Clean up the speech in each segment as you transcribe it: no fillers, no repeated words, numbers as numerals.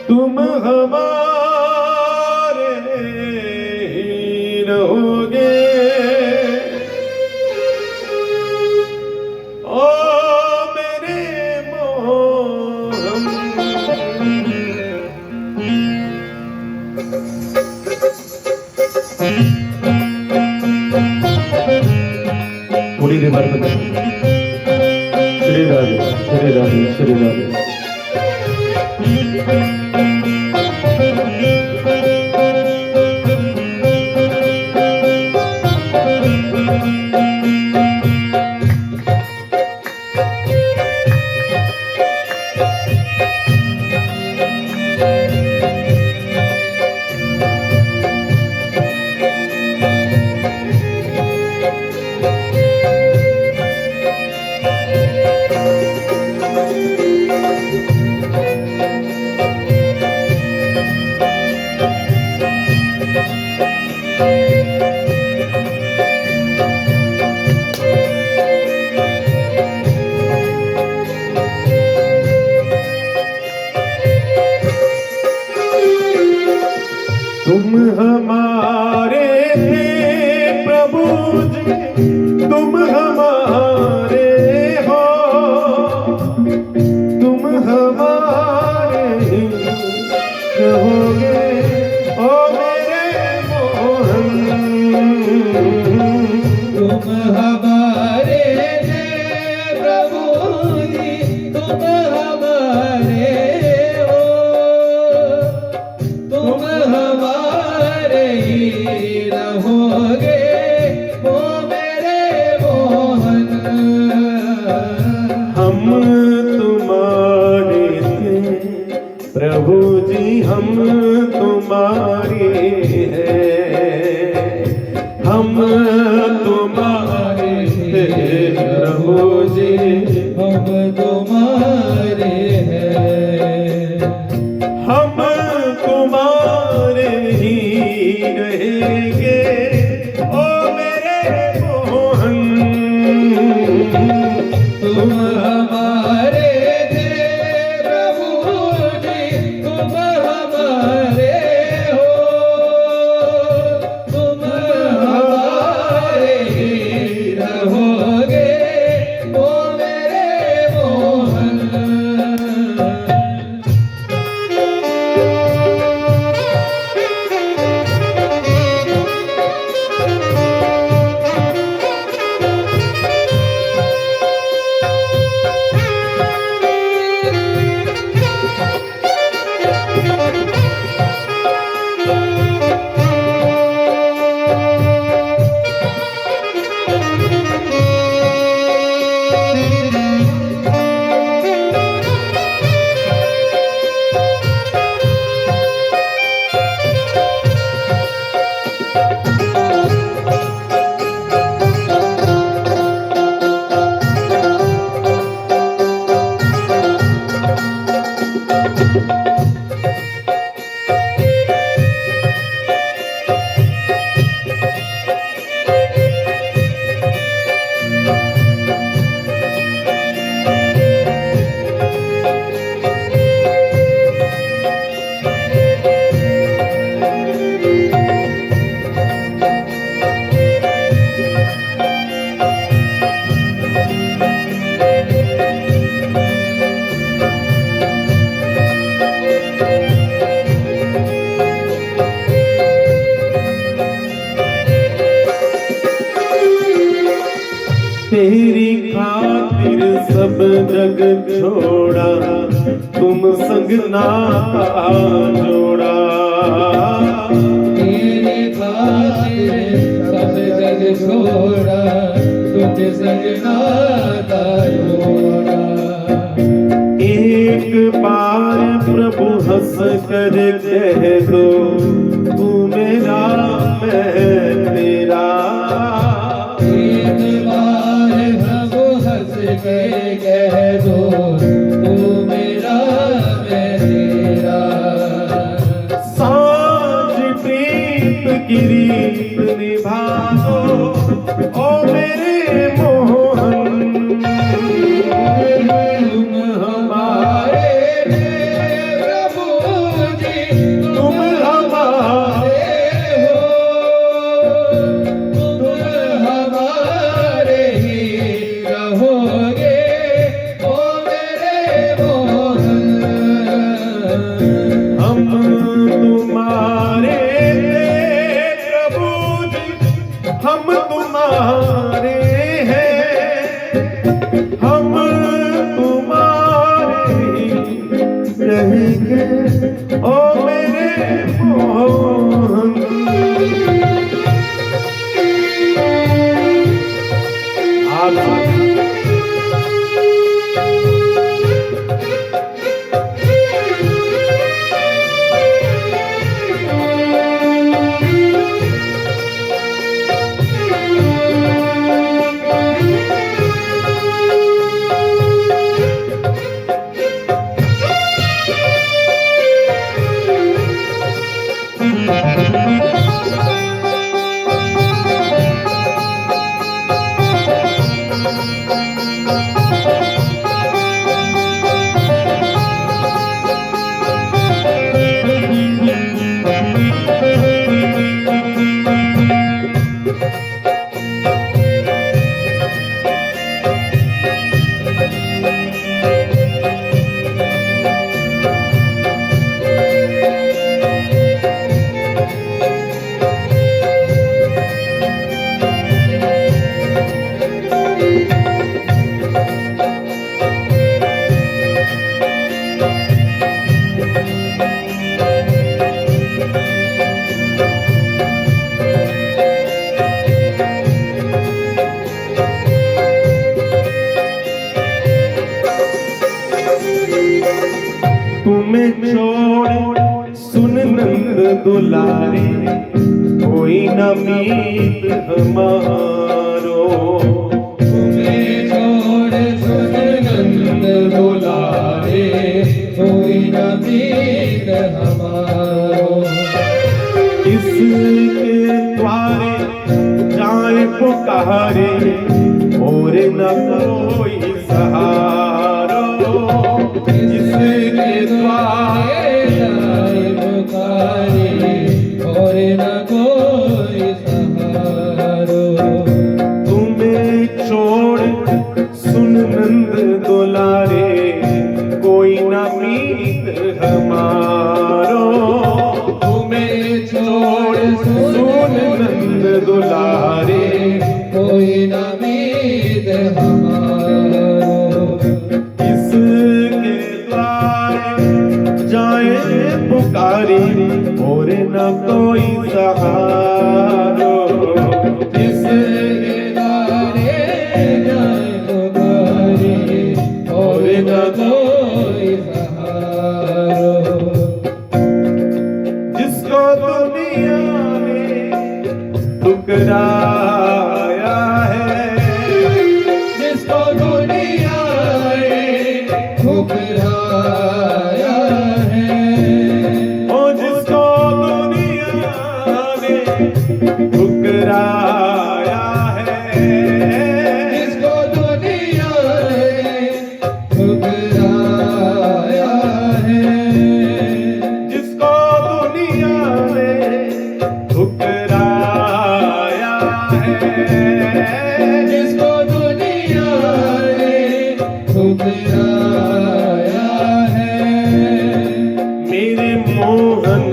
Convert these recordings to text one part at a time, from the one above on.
तुम हमारे ही रहोगे ओ मेरे मोहन। थोड़ी देर बाद श्री राधे श्री राधे श्री राधे। तुम हमारे थे प्रभु जी, तुम हमारे हो, तुम हमारे ही रहोगे ओ मेरे मोहन। तुम हमारे थे प्रभु जी, तुम हमारे हो, तुम हमारे ही रहोगे ओ मेरे मोहन। हम तुम्हारे थे प्रभु जी, हम तुम्हारे हैं, हम तुम्हारे थे प्रभु जी, हम तुम्हारे हैं, हम तुम्हारे ही रहेंगे ओ मेरे मोहन। तुम हमारे थे प्रभु जी, तुम हमारे हो, तुम हमारे ही रहोगे ओ मेरे मोहन। तेरी खातिर सब जग छोड़ा, तुम संग नाता जोड़ा। तेरे खातिर सब जग छोड़ा, तुझ संग नाता जोड़ा। एक बार प्रभु हंस कर कह दो, तू मेरा मैं तेरा। एक बार प्रभु हंस के कह दो, तू मेरा मैं तेरा। सांझ प्रीत की रीत निभा दो ओ मेरे मोहन। तुम हमारे प्रभु तुम्हें छोड़ सुन नंद दुलारे, कोई न मीत हमारो। तुम्हें छोड़ सुन नंद दुलारे, कोई न मीत हमारो। इसके द्वारे जाए पुकारे, और न कोई सहारो। इसके द्वारे जाए पुकारे, और न कोई सहारो। तुम्हें छोड़ सुन नंद दुलारे, कोई न मीत हमारो। तुम्हें छोड़ सुन नंद दुलारे, कोई न मीत हमारो। इसके द्वारे जाए पुकारी, और न कोई सहारो। जिसके द्वारे जाए पुकारे, और न कोई सहारो। जिसको दुनिया ने ठुकराया है, जिसको दुनिया ने ठुकराया है। ओ जिसको दुनिया ने ठुकराया है, जिसको दुनिया ने ठुकराया है। जिसको दुनिया ने ठुकराया है, जिसको दुनिया ने ठुकराया है। मेरे मोहन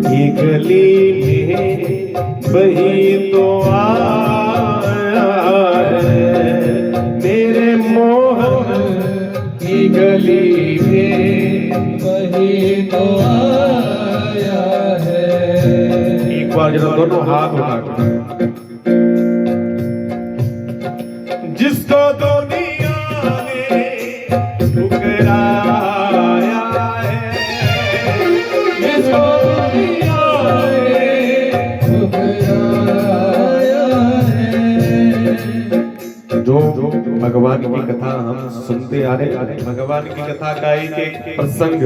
की गली में वही तो आया है। मेरे मोहन की गली में वही तो आया है। एक बार जरा दोनों हाथ उठा के, जिसको दुनिया ने ठुकराया है, जिसको दुनिया ने ठुकराया है। जो भगवान की कथा हम सुनते आ रहे हैं, भगवान की कथा का एक एक प्रसंग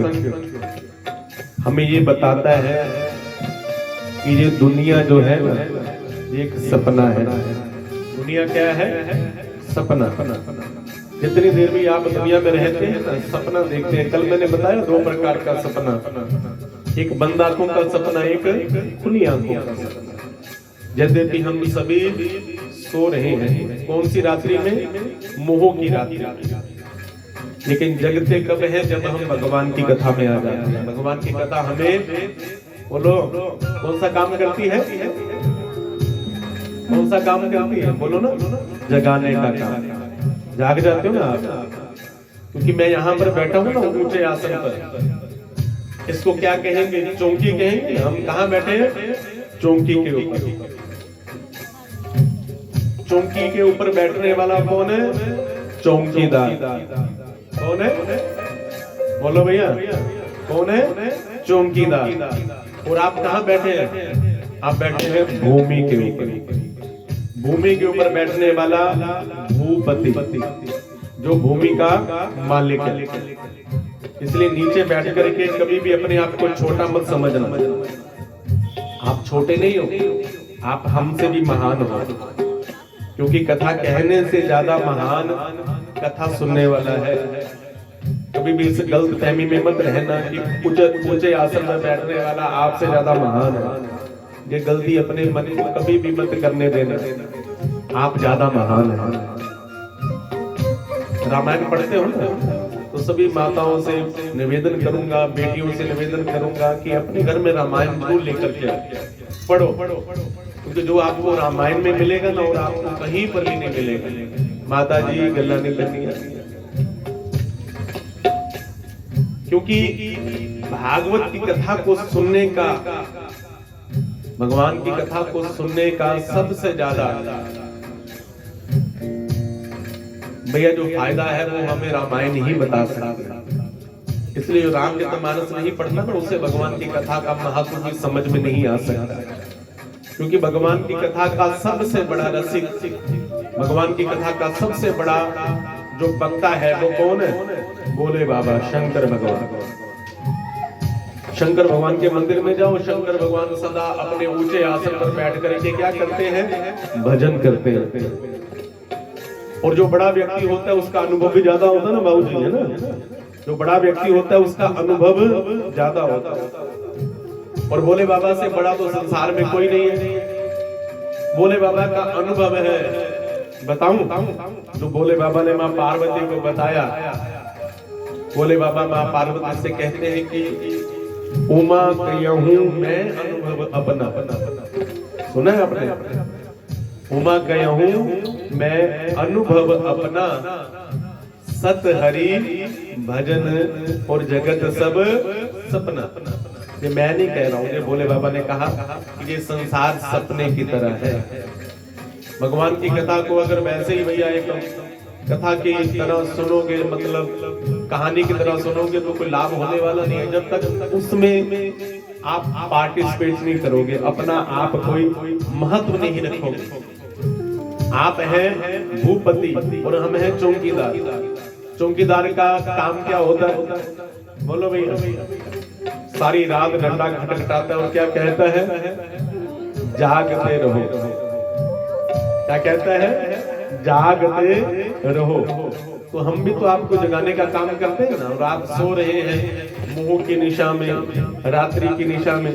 हमें ये बताता है कि ये दुनिया जो है ना, ये एक सपना है। दुनिया क्या है? सपना। जितनी देर भी आप दुनिया में रहते हैं ना, सपना देखते हैं। कल मैंने बताया 2 प्रकार का सपना, एक बंद आंखों का सपना, एक खुली आंखों का सपना। यद्यपि हम सभी सो रहे हैं, कौन सी रात्रि में? मोह की रात्रि। लेकिन जगते कब है? जब हम भगवान की कथा में आ जाते हैं। भगवान की कथा हमें, बोलो, कौन सा काम करती है? कौन सा काम करती है? बोलो ना, जगाने का काम। जाग जाते हो ना आप? क्योंकि मैं यहाँ पर बैठा हूँ ना ऊंचे आसन पर, इसको क्या कहेंगे? चौकी कहेंगे। हम कहाँ बैठे हैं? चौकी के ऊपर। चौकी के ऊपर बैठने वाला कौन है? चौकीदार। कौन है? बोलो भैया, कौन है? चौकीदार। और आप कहाँ बैठे हैं? आप बैठे हैं भूमि के ऊपर। भूमि के ऊपर बैठने वाला भूपति, जो भूमि का मालिक है। इसलिए नीचे बैठ करके कभी भी अपने आप को छोटा मत समझना। आप छोटे नहीं हो, आप हमसे भी महान हो। क्योंकि कथा कहने से ज्यादा महान कथा सुनने वाला है। कभी भी इस गलत फहमी में मत रहना कि ऊंचे आसन में बैठने वाला आपसे ज्यादा महान है। ये गलती अपने मन को कभी भी मत करने देना। आप ज्यादा महान हैं। रामायण पढ़ते हो ना, तो सभी माताओं से निवेदन करूंगा, बेटियों से निवेदन करूंगा कि अपने घर में रामायण जरूर लेकर के पढ़ो। क्योंकि जो आपको रामायण में मिलेगा ना, और आपको कहीं पर भी नहीं मिलेगा। माता जी गल्ला नहीं करनी है। क्योंकि भागवत की कथा को सुनने का, भगवान की कथा को सुनने का सबसे ज्यादा भैया जो फायदा है वो हमें रामायण ही बता सकते हैं। इसलिए जो रामचरितमानस नहीं पढ़ता ना, उससे भगवान की कथा का महत्व भी समझ में नहीं आ सकता, क्योंकि भगवान की कथा का सबसे बड़ा रसिक, भगवान की कथा का सबसे बड़ा जो वक्ता है वो कौन है? भोले बाबा, शंकर भगवान। शंकर भगवान के मंदिर में जाओ, शंकर भगवान सदा अपने ऊंचे आसन पर बैठ करके क्या करते हैं? भजन करते हैं। और जो बड़ा व्यक्ति होता है उसका अनुभव भी ज्यादा होता है ना बाबूजी, है ना? जो बड़ा व्यक्ति होता है उसका अनुभव ज्यादा होता है। और भोले बाबा से बड़ा तो संसार में कोई नहीं है। भोले बाबा का अनुभव है, बताऊं? जो भोले बाबा ने माँ पार्वती को बताया, भोले बाबा माँ पार्वती से कहते हैं कि उमा कहूं मैं अनुभव अपना। सुना है आपने? उमा कहूं मैं अनुभव अपना, सत हरि भजन और जगत सब सपना। ये मैं नहीं कह रहा हूं, ये भोले बाबा ने कहा कि ये संसार सपने की तरह है। भगवान की कथा को अगर वैसे ही भैया एक कथा की तरह सुनोगे, मतलब कहानी की तरह सुनोगे, तो कोई लाभ होने वाला नहीं है जब तक उसमें आप पार्टिसिपेट नहीं करोगे, अपना आप कोई महत्व नहीं रखोगे। आप हैं भूपति और हम हैं चौकीदार। चौकीदार का काम क्या होता है? बोलो भैया। सारी रात डंडा खटखटाता है और क्या कहता है? जागते रहो। क्या कहता है? जागते रहो। तो हम भी तो आपको जगाने का काम करते हैं ना। और आप सो रहे हैं मुंह की निशा में, रात्रि की निशा में।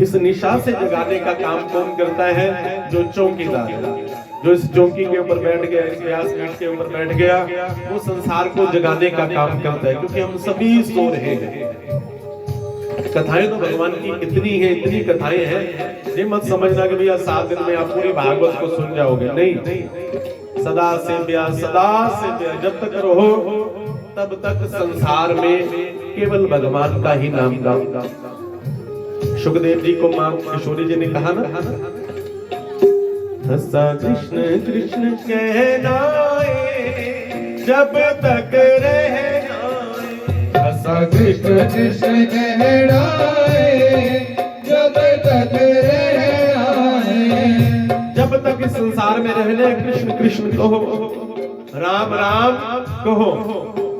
इस निशा से जगाने का काम कौन करता है? जो चौकीदार है, जो इस चौकी के ऊपर बैठ गया, इस व्यासपीठ के ऊपर बैठ गया, वो संसार को जगाने का काम करता है, क्योंकि हम सभी सो रहे हैं। कथाएं तो भगवान की इतनी है, इतनी कथाएं हैं, ये मत समझना कि भैया 7 दिन में आप पूरी भागवत को सुन जाओगे। नहीं, सदा से जब तक रहो तब तक संसार में केवल भगवान का ही नाम गाओ। सुखदेव जी को मां किशोरी जी ने कहा ना, हंसा कृष्ण कृष्ण कहनाए जब तक रहनाए। हंसा कृष्ण कृष्ण कहनाए जब तक रहनाए। जब तक इस संसार में रहने कृष्ण कृष्ण कहो, राम राम कहो,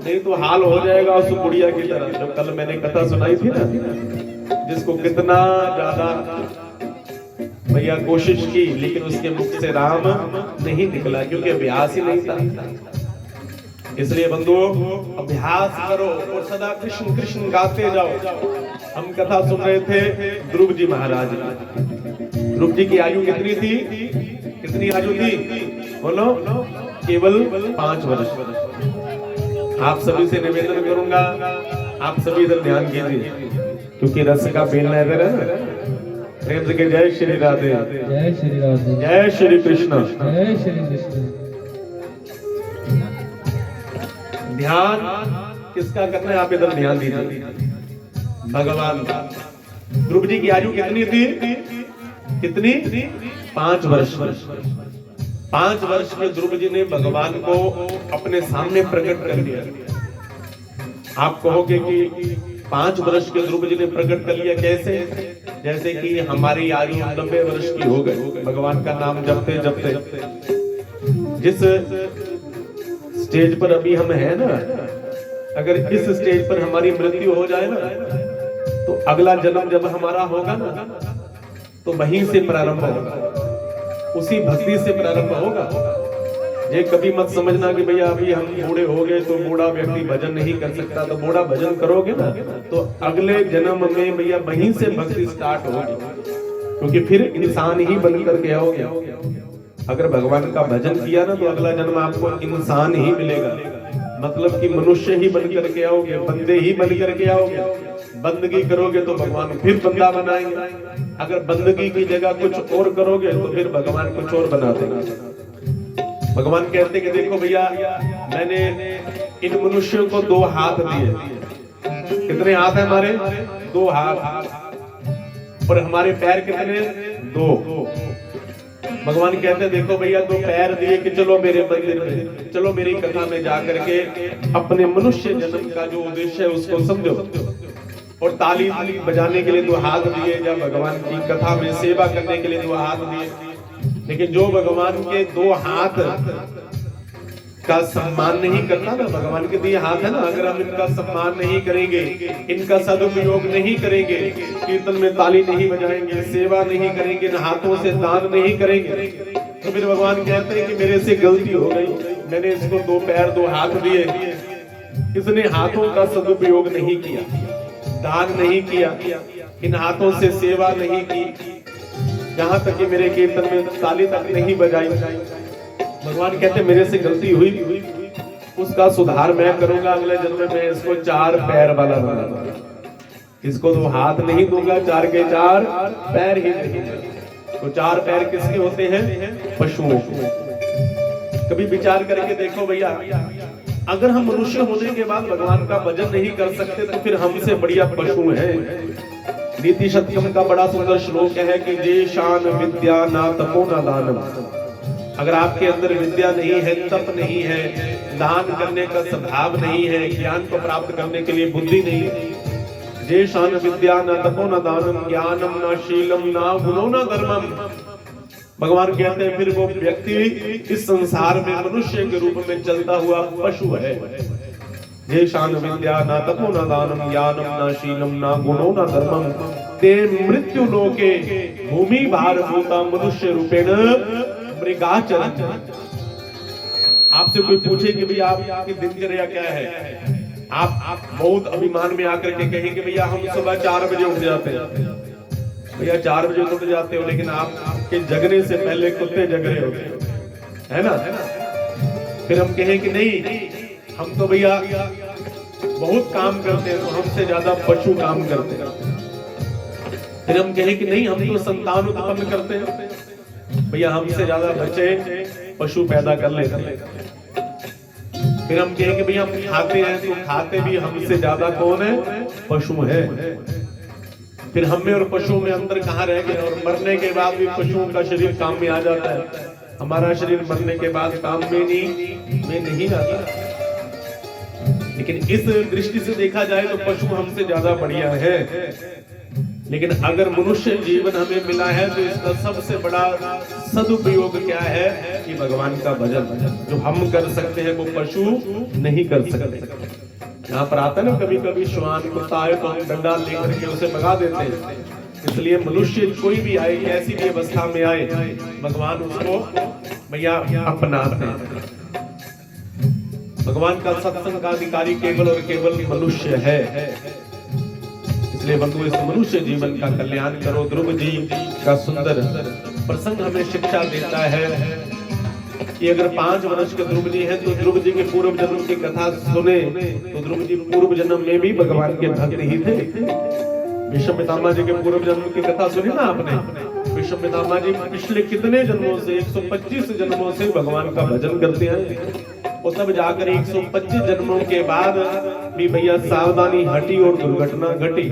नहीं तो हाल हो जाएगा उस बुढ़िया की तरह। जो कल मैंने कथा सुनाई थी ना, जिसको कितना ज्यादा भैया कोशिश की, लेकिन उसके मुख से राम नहीं निकला, क्योंकि अभ्यास ही नहीं था। इसलिए बंधुओं, अभ्यास करो और सदा कृष्ण कृष्ण गाते जाओ। हम कथा सुन रहे थे ध्रुव जी महाराज की। ध्रुव जी की आयु कितनी थी? कितनी आयु थी? बोलो, केवल 5 वर्ष। आप सभी से निवेदन करूंगा, आप सभी इधर ध्यान कीजिए, क्योंकि रस का बेलना इधर है ना। प्रेम से के जय श्री राधे, जय श्री राधे, जय श्री कृष्ण, जय श्री कृष्ण। ध्यान किसका करना है? आप इधर ध्यान दीजिए, भगवान का। ध्रुव जी की आयु कितनी थी? कितनी? 5 वर्ष। 5 वर्ष में ध्रुव जी ने भगवान को अपने सामने प्रकट कर दिया। आप कहोगे कि 5 वर्ष के ध्रुव जी ने प्रकट कर लिया कैसे? जैसे कि हमारी आयु 90 वर्ष की हो गई भगवान का नाम जपते जपते। जिस स्टेज पर अभी हम हैं ना, अगर इस स्टेज पर हमारी मृत्यु हो जाए ना, तो अगला जन्म जब हमारा होगा ना, तो वहीं से प्रारंभ होगा, उसी भक्ति से प्रारंभ होगा। ये कभी मत समझना कि भैया अभी हम बूढ़े हो गए तो बूढ़ा व्यक्ति भजन नहीं कर सकता। तो बूढ़ा भजन करोगे ना, तो अगले जन्म में भैया वहीं से भक्ति स्टार्ट होगी, क्योंकि फिर इंसान ही बन करके आओगे। अगर भगवान का भजन किया ना, तो अगला जन्म आपको इंसान ही मिलेगा, मतलब कि मनुष्य ही बन करके आओगे, बंदे ही बन करके आओगे। बंदगी करोगे तो भगवान फिर बंदा बनाएंगे, अगर बंदगी की जगह कुछ और करोगे तो फिर भगवान कुछ और बना देंगे। भगवान कहते कि देखो भैया, मैंने इन मनुष्यों को 2 हाथ दिए। कितने हाथ है हमारे? 2 हाथ। और हमारे पैर कितने? 2। भगवान कहते हैं देखो भैया, दो पैर दिए कि चलो मेरे मंदिर में, चलो मेरी कथा में जाकर के अपने मनुष्य जन्म का जो उद्देश्य है उसको समझो। और ताली बजाने के लिए दो हाथ दिए, या भगवान की कथा में सेवा करने के लिए दो हाथ दिए। लेकिन जो भगवान के दो हाथ का सम्मान नहीं करना ना, भगवान के दिए हाथ है ना, अगर हम इनका सम्मान नहीं करेंगे, इनका सदुपयोग नहीं करेंगे, कीर्तन में ताली नहीं बजाएंगे, सेवा नहीं करेंगे, इन हाथों से दान नहीं करेंगे, तो फिर भगवान कहते हैं कि मेरे से गलती हो गई, मैंने इसको दो पैर दो हाथ दिए, इसने हाथों का सदुपयोग नहीं किया, दान नहीं किया, इन हाथों से सेवा नहीं की, यहाँ तक कि मेरे कीर्तन में ताली तक नहीं बजाई। भगवान कहते मेरे से गलती हुई, उसका सुधार मैं करूंगा, अगले जन्म में इसको चार पैर वाला बनाऊंगा, इसको दो हाथ नहीं दूंगा, चार के चार पैर ही दूंगा। तो चार पैर किसके होते हैं? पशुओं को। कभी विचार करके देखो भैया, अगर हम मनुष्य होने के बाद भगवान का भजन नहीं कर सकते तो फिर हमसे बढ़िया पशु है। नीति शतकम का बड़ा सुंदर श्लोक है कि जे शान विद्या ना तपो ना दानम। अगर आपके अंदर विद्या नहीं है, तप नहीं है, दान करने का स्वभाव नहीं है, ज्ञान को प्राप्त करने के लिए बुद्धि नहीं है, जे शान विद्या न तपो न दानम ज्ञानम न शीलम न गुणो न धर्मम। भगवान कहते हैं फिर वो व्यक्ति इस संसार में मनुष्य के रूप में चलता हुआ पशु है। जे शान विद्या न तपो न दानम ज्ञानम न शीलम न गुणो न धर्मम ते मृत्यु लोके भूमि भारभूता मनुष्य रूपेण मृगाचरण। आपसे कोई पूछे कि भैया आपकी दिनचर्या क्या है, आप बहुत अभिमान में आकर के कहेंगे भैया हम सुबह 4 बजे उठ जाते हैं। भैया 4 बजे उठ जाते हो, लेकिन आपके जगने से पहले कुत्ते जग रहे होते है ना। फिर हम कहें कि नहीं हम तो भैया बहुत काम करते हैं, तो हमसे ज्यादा पशु काम करते हैं। फिर हम कहें कि नहीं हम तो संतान उत्पन्न करते हैं, भैया हमसे ज्यादा बच्चे पशु पैदा कर लेते हैं। फिर हम कहें कि भैया हम खाते हैं, तो खाते भी हमसे ज्यादा कौन है? पशु है। फिर हम में और पशुओं में अंतर कहाँ रह गया? और मरने के बाद भी पशुओं का शरीर काम में आ जाता है, हमारा शरीर मरने के बाद काम में नहीं आता। लेकिन इस दृष्टि से देखा जाए तो पशु हमसे ज्यादा बढ़िया है। लेकिन अगर मनुष्य जीवन हमें मिला है तो इसका सबसे बड़ा सदुपयोग क्या है कि भगवान का भजन जो हम कर सकते हैं वो पशु नहीं कर सकते। यहाँ पर आता है ना कभी कभी श्वान कुत्ता आए तो हम डंडा लेकर के उसे भगा देते हैं। इसलिए मनुष्य कोई भी आए, ऐसी भी अवस्था में आए, भगवान उसको भैया अपनाते हैं। भगवान का सत्संग का अधिकारी केवल और केवल मनुष्य है। इसलिए बंधु इस मनुष्य जीवन का कल्याण करो। ध्रुव जी का सुंदर प्रसंग हमें शिक्षा देता है कि अगर 5 वर्ष के ध्रुव जी हैं तो ध्रुव जी के पूर्व जन्म की कथा सुने तो ध्रुव जी पूर्व जन्म में भी भगवान के भक्त ही थे। विश्व पितामह जी के पूर्व जन्म की कथा सुनी ना आपने। विश्व पितामह जी पिछले कितने जन्मों से 125 जन्मों से भगवान का भजन करते हैं, और तब जाकर 125 जन्मों के बाद भी भैया सावधानी हटी और दुर्घटना घटी।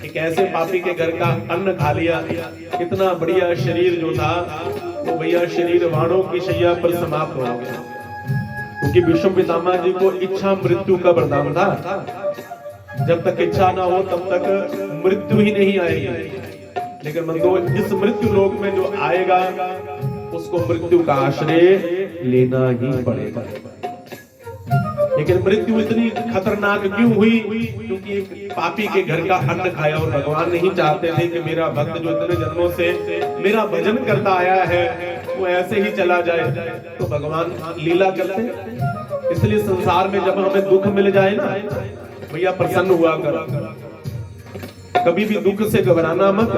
एक ऐसे पापी के घर का अन्न खा लिया, इतना बढ़िया शरीर जो था वो भैया शरीर वाणों की शैया पर समाप्त हो गया, क्योंकि विश्व पितामह जी को इच्छा मृत्यु का वरदान था। जब तक इच्छा ना हो तब तक मृत्यु ही नहीं आएगी। लेकिन बंधुओं इस मृत्यु लोक में जो आएगा उसको मृत्यु का आश्रय लेना ही पड़ेगा। लेकिन मृत्यु इतनी खतरनाक क्यों हुई? क्योंकि एक पापी के घर का अन्न खाया, और भगवान नहीं चाहते थे कि मेरा भक्त जो इतने जन्मों से मेरा भजन करता आया है वो ऐसे ही चला जाए। तो भगवान लीला करते। इसलिए संसार में जब हमें दुख मिल जाए ना भैया प्रसन्न हुआ करो, कभी भी दुख से घबराना मत।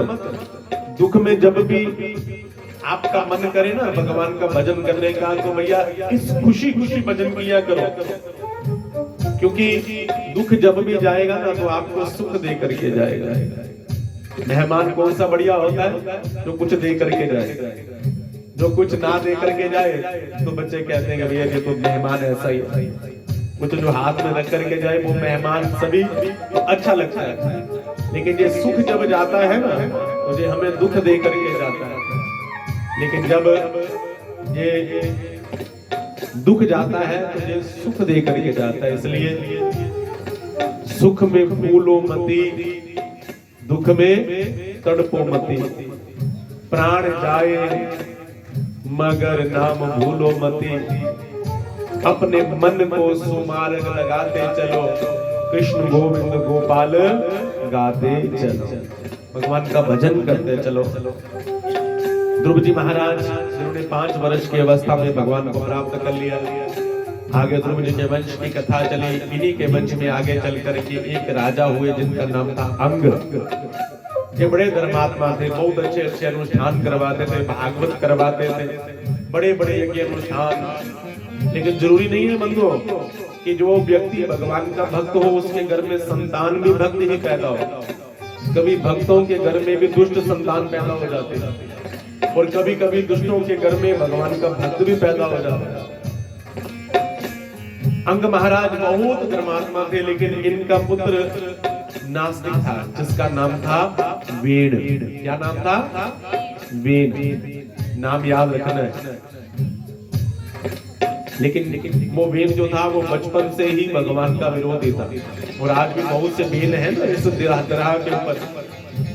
दुख में जब भी आपका मन करे ना भगवान का भजन करने का, तो भैया इस खुशी खुशी भजन किया करो, क्योंकि दुख जब भी जाएगा ना तो आपको सुख दे करके जाएगा। मेहमान कौन सा बढ़िया होता है? जो कुछ दे करके जाए। जो कुछ ना दे करके जाए तो बच्चे कहते हैं भैया ये तो मेहमान ऐसा ही है। कुछ जो हाथ में रख करके जाए वो मेहमान सभी तो अच्छा लगता है। लेकिन ये सुख जब जाता है ना तो ये हमें दुख दे करके जाता है। लेकिन जब ये दुख जाता है तो ये सुख दे करके जाता है। इसलिए सुख में फूलो मती, दुख में तड़पो मती। प्राण जाए मगर नाम भूलो मती। अपने मन को सुमार्ग लगाते चलो, कृष्ण गोविंद गोपाल गाते चलो, भगवान का भजन करते चलो। ध्रुव जी महाराज जिन्होंने 5 वर्ष की अवस्था में भगवान को प्राप्त कर लिया, आगे ध्रुव जी के वंश की कथा चली। इन्हीं के वंश में आगे चल करके एक राजा हुए जिनका नाम था अंग। ये बड़े धर्मात्मा थे, बहुत अच्छे अच्छे अनुष्ठान करवाते थे, भागवत करवाते थे, बड़े बड़े यज्ञ अनुष्ठान। लेकिन जरूरी नहीं है बंधुओं कि जो व्यक्ति भगवान का भक्त हो उसके घर में संतान भी भक्त ही पैदा हो। कभी भक्तों के घर में भी दुष्ट संतान पैदा हो जाते हैं, और कभी कभी दुष्टों के घर में भगवान का भक्त भी पैदा हो जाता है। अंग महाराज बहुत धर्मात्मा थे, लेकिन इनका पुत्र नास्तिक था जिसका नाम था वेद। क्या नाम था? वेद। नाम याद रखना है। लेकिन वो वेद जो था वो बचपन से ही भगवान का विरोधी था। और आज भी बहुत से वेद हैं ना इस तरह के ऊपर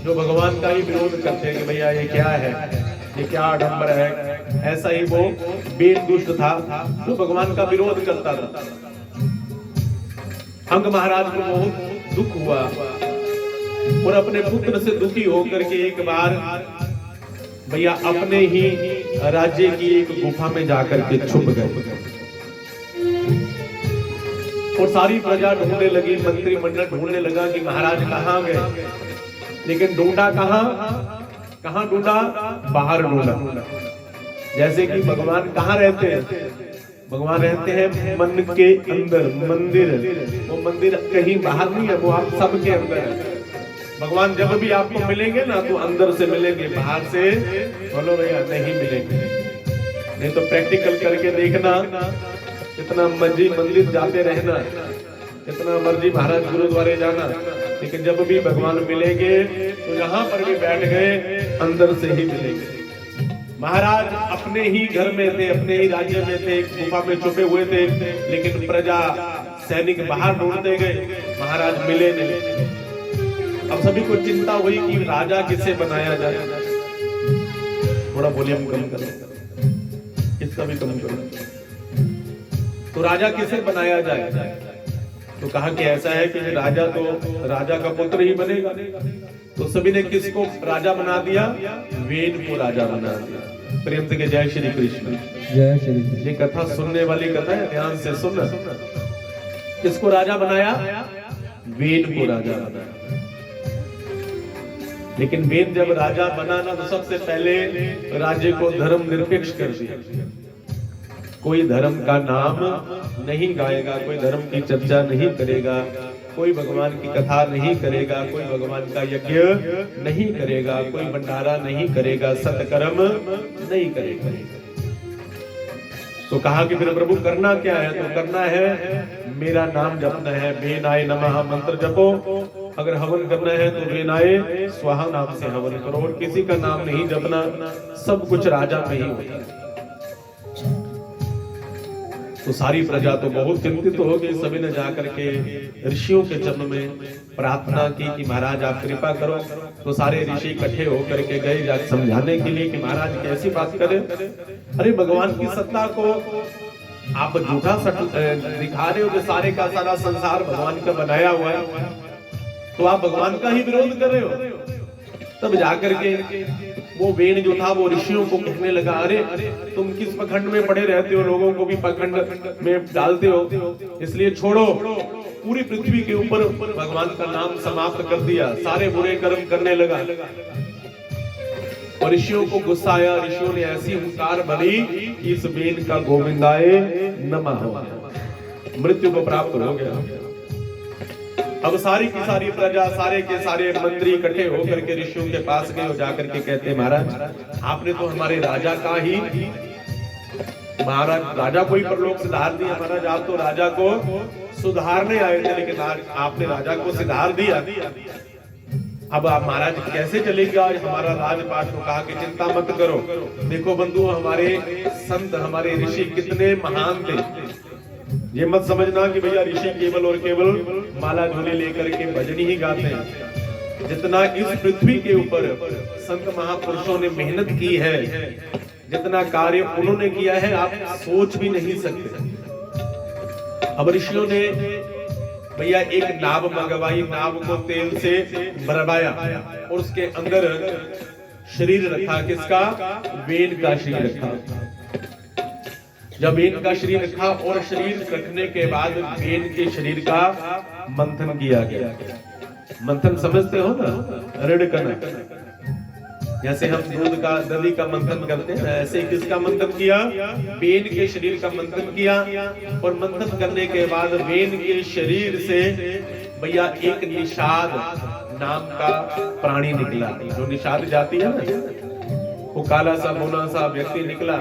जो भगवान का ही विरोध करते हैं कि भैया ये क्या है, ये क्या आडंबर है। ऐसा ही वो वेद दुष्ट था जो भगवान का विरोध करता था। अंग महाराज को बहुत दुख हुआ और अपने पुत्र से दुखी होकर के एक बार भैया अपने ही राज्य की एक गुफा में जाकर के छुप गए। और सारी प्रजा ढूंढने लगी, मंत्रिमंडल ढूंढने लगा कि महाराज कहाँ गए। लेकिन ढूंढा कहाँ ढूंढा? बाहर ढूंढा। जैसे कि भगवान कहाँ रहते हैं? भगवान रहते हैं मन के अंदर, मंदिर। वो मंदिर कहीं बाहर नहीं है, वो आप सबके अंदर है। भगवान जब भी आपको मिलेंगे ना तो अंदर से मिलेंगे, बाहर से बोलो भैया नहीं मिलेंगे। नहीं तो प्रैक्टिकल करके देखना, इतना मर्जी मंदिर जाते रहना, इतना मर्जी महाराज गुरुद्वारे जाना, लेकिन जब भी भगवान मिलेंगे तो यहाँ पर भी बैठ गए, अंदर से ही मिलेंगे। महाराज अपने ही घर में थे, अपने ही राज्य में थे, गुफा में छुपे हुए थे, लेकिन प्रजा सैनिक बाहर ढूंढते गए, महाराज मिले नहीं। अब सभी को चिंता हुई कि राजा किसे बनाया जाए। थोड़ा वॉल्यूम कम करो, इसका भी कम करो। तो राजा किसे बनाया जाए? तो कहा कि ऐसा है कि राजा तो राजा का पुत्र ही बनेगा। तो सभी ने किसको राजा बना दिया? वेद को राजा बना दिया। प्रेम से जय श्री कृष्ण। जय श्री कृष्ण। ये कथा सुनने वाली कथा है, ध्यान से सुनना। किसको राजा बनाया? वेद को राजा बनाया। लेकिन वेद जब राजा बना ना तो सबसे पहले राज्य को धर्म निरपेक्ष कर दिया। कोई धर्म का नाम नहीं गाएगा, कोई धर्म की चर्चा नहीं करेगा, कोई भगवान की कथा नहीं करेगा, कोई भगवान का यज्ञ नहीं करेगा, कोई भंडारा नहीं करेगा, सत्कर्म नहीं करेगा। तो कहा कि फिर प्रभु करना क्या है? तो करना है मेरा नाम जपना है, वेनाय नमः मंत्र जपो। अगर हवन करना है तो वेनाय स्वाहा नाम से हवन करो, और किसी का नाम नहीं जपना। सब कुछ राजा में ही होता है। तो सारी प्रजा तो बहुत चिंतित हो गई। सभी ने जाकर के ऋषियों के चरण में प्रार्थना की कि महाराज आप कृपा करो। तो सारे ऋषि इकट्ठे होकर के गए जाकर समझाने के लिए कि महाराज कैसी बात करें, अरे भगवान की सत्ता को आप झूठा दिखा रहे हो। जो सारे का सारा संसार भगवान का बनाया हुआ है, तो आप भगवान का ही विरोध कर रहे हो। तब जाकर के वो वेद जो था वो ऋषियों को कहने लगा, अरे तुम किस पखंड में पड़े रहते हो, लोगों को भी पखंड में डालते हो, इसलिए छोड़ो। पूरी पृथ्वी के ऊपर भगवान का नाम समाप्त कर दिया, सारे बुरे कर्म करने लगा। और ऋषियों को गुस्सा आया। ऋषियों ने ऐसी हुंकार भरी कि इस वेद का गोविंदाय नमः मृत्यु को प्राप्त हो गया। अब सारी की सारी प्रजा, सारे के सारे मंत्री इकट्ठे होकर के ऋषियों के पास गए और जाकर के कहते, महाराज आपने तो हमारे राजा का ही, महाराज राजा को ही परलोक सिधार दिया। महाराज आप तो राजा को सुधारने आए थे, लेकिन आज आपने राजा को सिधार दिया। अब आप महाराज कैसे चलेगा आज हमारा राजपाट? तो कहा कि चिंता मत करो, देखो बंधु हमारे संत हमारे ऋषि कितने महान थे। ये मत समझना कि भैया ऋषि केवल और केवल माला झोली लेकर के भजन ही गाते हैं। जितना इस पृथ्वी के ऊपर संत महापुरुषों ने मेहनत की है, जितना कार्य उन्होंने किया है, आप सोच भी नहीं सकते। अब ऋषियों ने भैया एक नाव मंगवाई, नाव को तेल से भरवाया और उसके अंदर शरीर रखा, किसका? वेद का शरीर रखा। जब वेद का शरीर रखा और शरीर रखने के बाद वेद के शरीर का मंथन किया गया। मंथन समझते हो ना? ऋण करना, जैसे हम दूध का दही का मंथन करते हैं, ऐसे किसका मंथन किया? वेद के शरीर का मंथन किया। और मंथन करने के बाद वेद के शरीर से भैया एक निषाद नाम का प्राणी निकला। जो निषाद जाती है ना, वो काला सा बोना सा व्यक्ति निकला।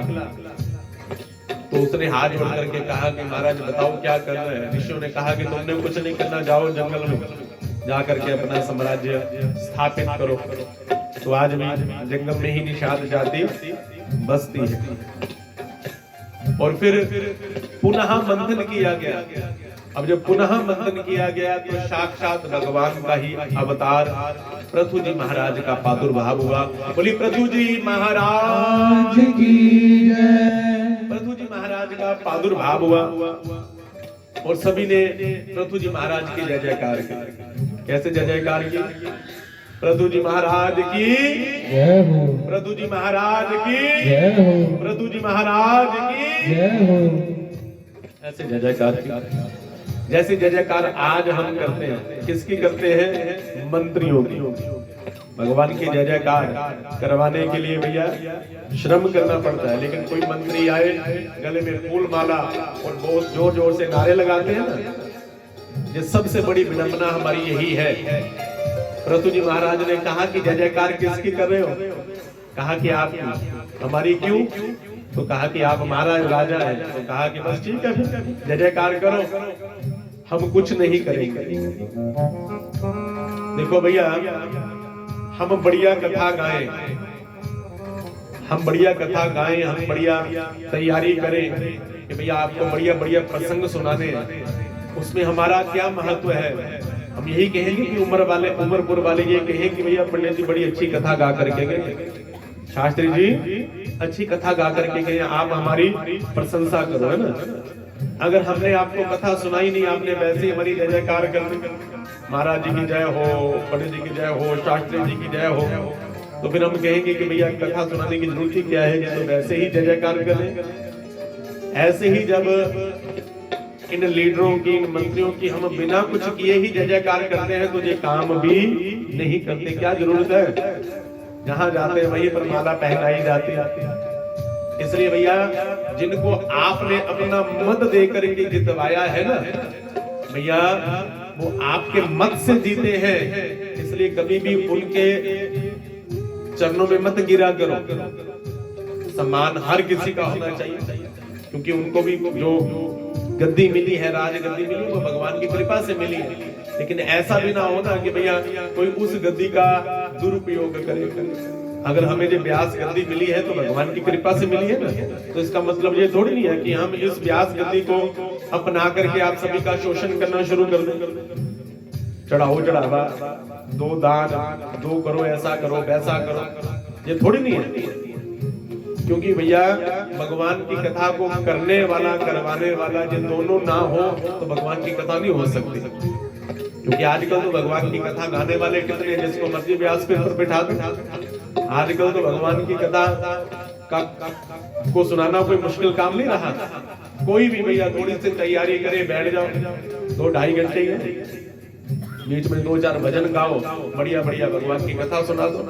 तो उसने हाथ जोड़ करके कहा कि महाराज बताओ क्या करना है? ऋषियों ने कहा कि तुमने कुछ नहीं करना, जाओ जंगल में जा करके अपना साम्राज्य स्थापित करो। तो आज भी जंगल में ही निषाद जाति बसती है। और फिर पुनः मंथन किया गया। अब जब पुनः मंथन किया गया तो साक्षात भगवान का ही अवतार पृथु जी महाराज का प्रादुर्भाव हुआ। बोली पृथु जी महाराज की जय। पृथु जी महाराज का प्रादुर्भाव हुआ और सभी ने पृथु जी महाराज की जय जयकार की। कैसे जय जयकार की? पृथु जी महाराज की जय हो, पृथु जी महाराज की जय हो, पृथु जी महाराज की जय हो। ऐसे जय जयकार की। जैसे जय जयकार आज हम करते हैं, किसकी करते हैं? मंत्रियों की। भगवान की जय जयकार करवाने के लिए भैया श्रम करना पड़ता है। लेकिन कोई मंत्री आए, गले में फूल माला और बहुत जोर जोर से नारे लगाते हैं ना, ये सबसे बड़ी विडंबना हमारी यही है। पृथु जी महाराज ने कहा कि जय जयकार किसकी कर रहे हो? कहा कि आप हमारी क्यों? तो कहा कि आप हमारा राजा है। तो कहा कि बस ठीक है, जय जयकार करो, हम कुछ नहीं करेंगे। देखो भैया, हम बढ़िया कथा गाएं, हम बढ़िया कथा गाएं, हम बढ़िया तैयारी करें कि भैया आपको बढ़िया बढ़िया प्रसंग सुनाने, उसमें हमारा क्या महत्व है? हम यही कहेंगे कि उमरपुर वाले ये कहें कि भैया पंडित जी बड़ी अच्छी कथा गा करके गए, शास्त्री जी अच्छी कथा गा करके गए, आप हमारी प्रशंसा करो, है ना। अगर हमने आपको कथा सुनाई नहीं, आपने वैसे ही हमारी जय जयकार कर दी, महाराज जी की जय हो, पंडित जी की जय हो, शास्त्री जी की जय हो, तो फिर हम कहेंगे कि भैया कथा सुनाने की जरूरत ही क्या है, तो वैसे ही जय जयकार करें। ऐसे ही जब इन लीडरों की, इन मंत्रियों की हम बिना कुछ किए ही जय जयकार करते हैं तो ये काम भी नहीं करते। क्या जरूरत है? जहां जाते हैं वहीं पर माला पहनाई जाती है। इसलिए भैया जिनको आपने अपना मत दे करके जितवाया है ना भैया, वो आपके मत से जीते हैं। इसलिए कभी भी उनके चरणों में मत गिरा करो। सम्मान हर किसी का होना चाहिए, क्योंकि उनको भी जो गद्दी मिली है, राज गद्दी मिली, वो भगवान की कृपा से मिली है। लेकिन ऐसा भी ना होना कि भैया कोई उस गद्दी का दुरुपयोग करे। अगर हमें जो व्यास गद्दी मिली है तो भगवान की कृपा से मिली है ना, तो इसका मतलब ये थोड़ी नहीं है कि हम इस व्यास गद्दी को अपना करके आप सभी का शोषण करना शुरू कर दें। चढ़ाओ चढ़ावा, दो दान, दो करो, ऐसा करो, वैसा करो, ये थोड़ी नहीं है। क्योंकि भैया भगवान की कथा को करने वाला, करवाने वाला ये दोनों ना हो तो भगवान की कथा नहीं हो सकती। क्योंकि आजकल तो भगवान की कथा गाने वाले कितने, जिसको मर्जी व्यास पे ऊपर बिठा दो। आजकल तो भगवान की कथा को सुनाना कोई मुश्किल काम नहीं रहा। कोई भी भैया थोड़ी सी तैयारी करे, बैठ जाओ, 2-2.5 घंटे ही है, बीच में 2-4 भजन गाओ, बढ़िया बढ़िया भगवान की कथा सुना दो।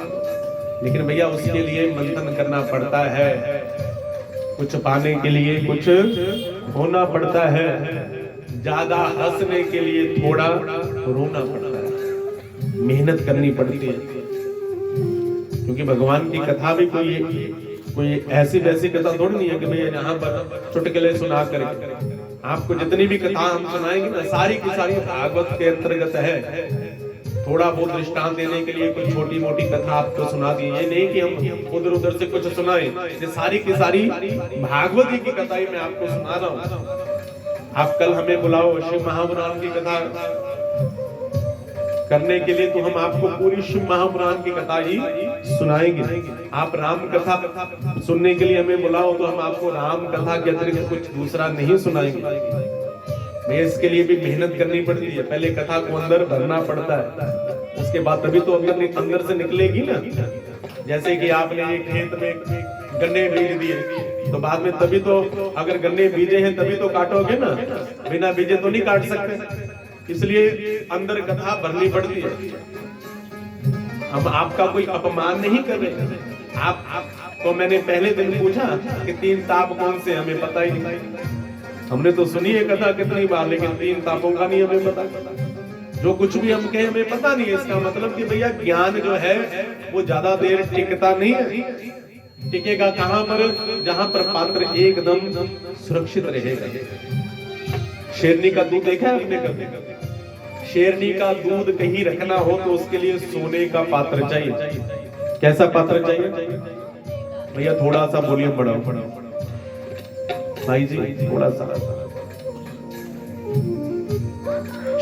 लेकिन भैया उसके लिए मंथन करना पड़ता है, कुछ पाने के लिए कुछ होना पड़ता है, ज्यादा हंसने के लिए थोड़ा रोना पड़ता है, मेहनत करनी पड़ती है। क्योंकि भगवान की कथा भी कोई ऐसी वैसी कथा थोड़ी नहीं है कि भैया यहाँ पर चुटकुले सुना कर। आपको जितनी भी कथा हम सुनाएंगे ना, सारी की सारी भागवत के अंतर्गत है। थोड़ा बहुत दृष्टांत देने के लिए कुछ छोटी मोटी कथा आपको सुना दी। ये नहीं कि हम उधर उधर से कुछ सुनाए, ये सारी की सारी भागवत जी की कथा ही मैं आपको सुना रहा हूँ। आप कल हमें बुलाओ शिव महापुराण की कथा करने के लिए, तो हम आपको पूरी शिव महापुराण की कथा ही सुनाएंगे। आप राम कथा सुनने के लिए हमें बुलाओ तो हम आपको राम कथा के अतिरिक्त कुछ दूसरा नहीं सुनाएंगे। इसके लिए भी मेहनत करनी पड़ती है, पहले कथा को अंदर भरना पड़ता है, उसके बाद तभी तो अंदर से निकलेगी ना। जैसे कि आपने एक खेत में गन्ने बीज दिए, तो बाद में तभी तो, अगर गन्ने बीजे हैं तभी तो काटोगे ना, बिना बीजे तो नहीं काट सकते। इसलिए अंदर कथा भरनी पड़ती है। हम आपका कोई अपमान नहीं कर रहे। आप तो मैंने पहले दिन पूछा कि 3 ताप कौन से, हमें पता ही नहीं। हमने तो सुनी है कथा कितनी बार, लेकिन 3 तापों का नहीं हमें पता। जो कुछ भी हम कहें हमें पता नहीं है। इसका मतलब कि भैया ज्ञान जो है वो ज्यादा देर टिकता नहीं है। टिकेगा कहां पर? जहां पर पात्र एकदम सुरक्षित रहेगा। शेरनी का दूध देखा है आपने कभी? शेरनी का दूध कहीं रखना हो तो उसके लिए सोने का पात्र चाहिए। कैसा पात्र चाहिए भैया? थोड़ा सा वॉल्यूम बढ़ाओ भाई जी, थोड़ा सा।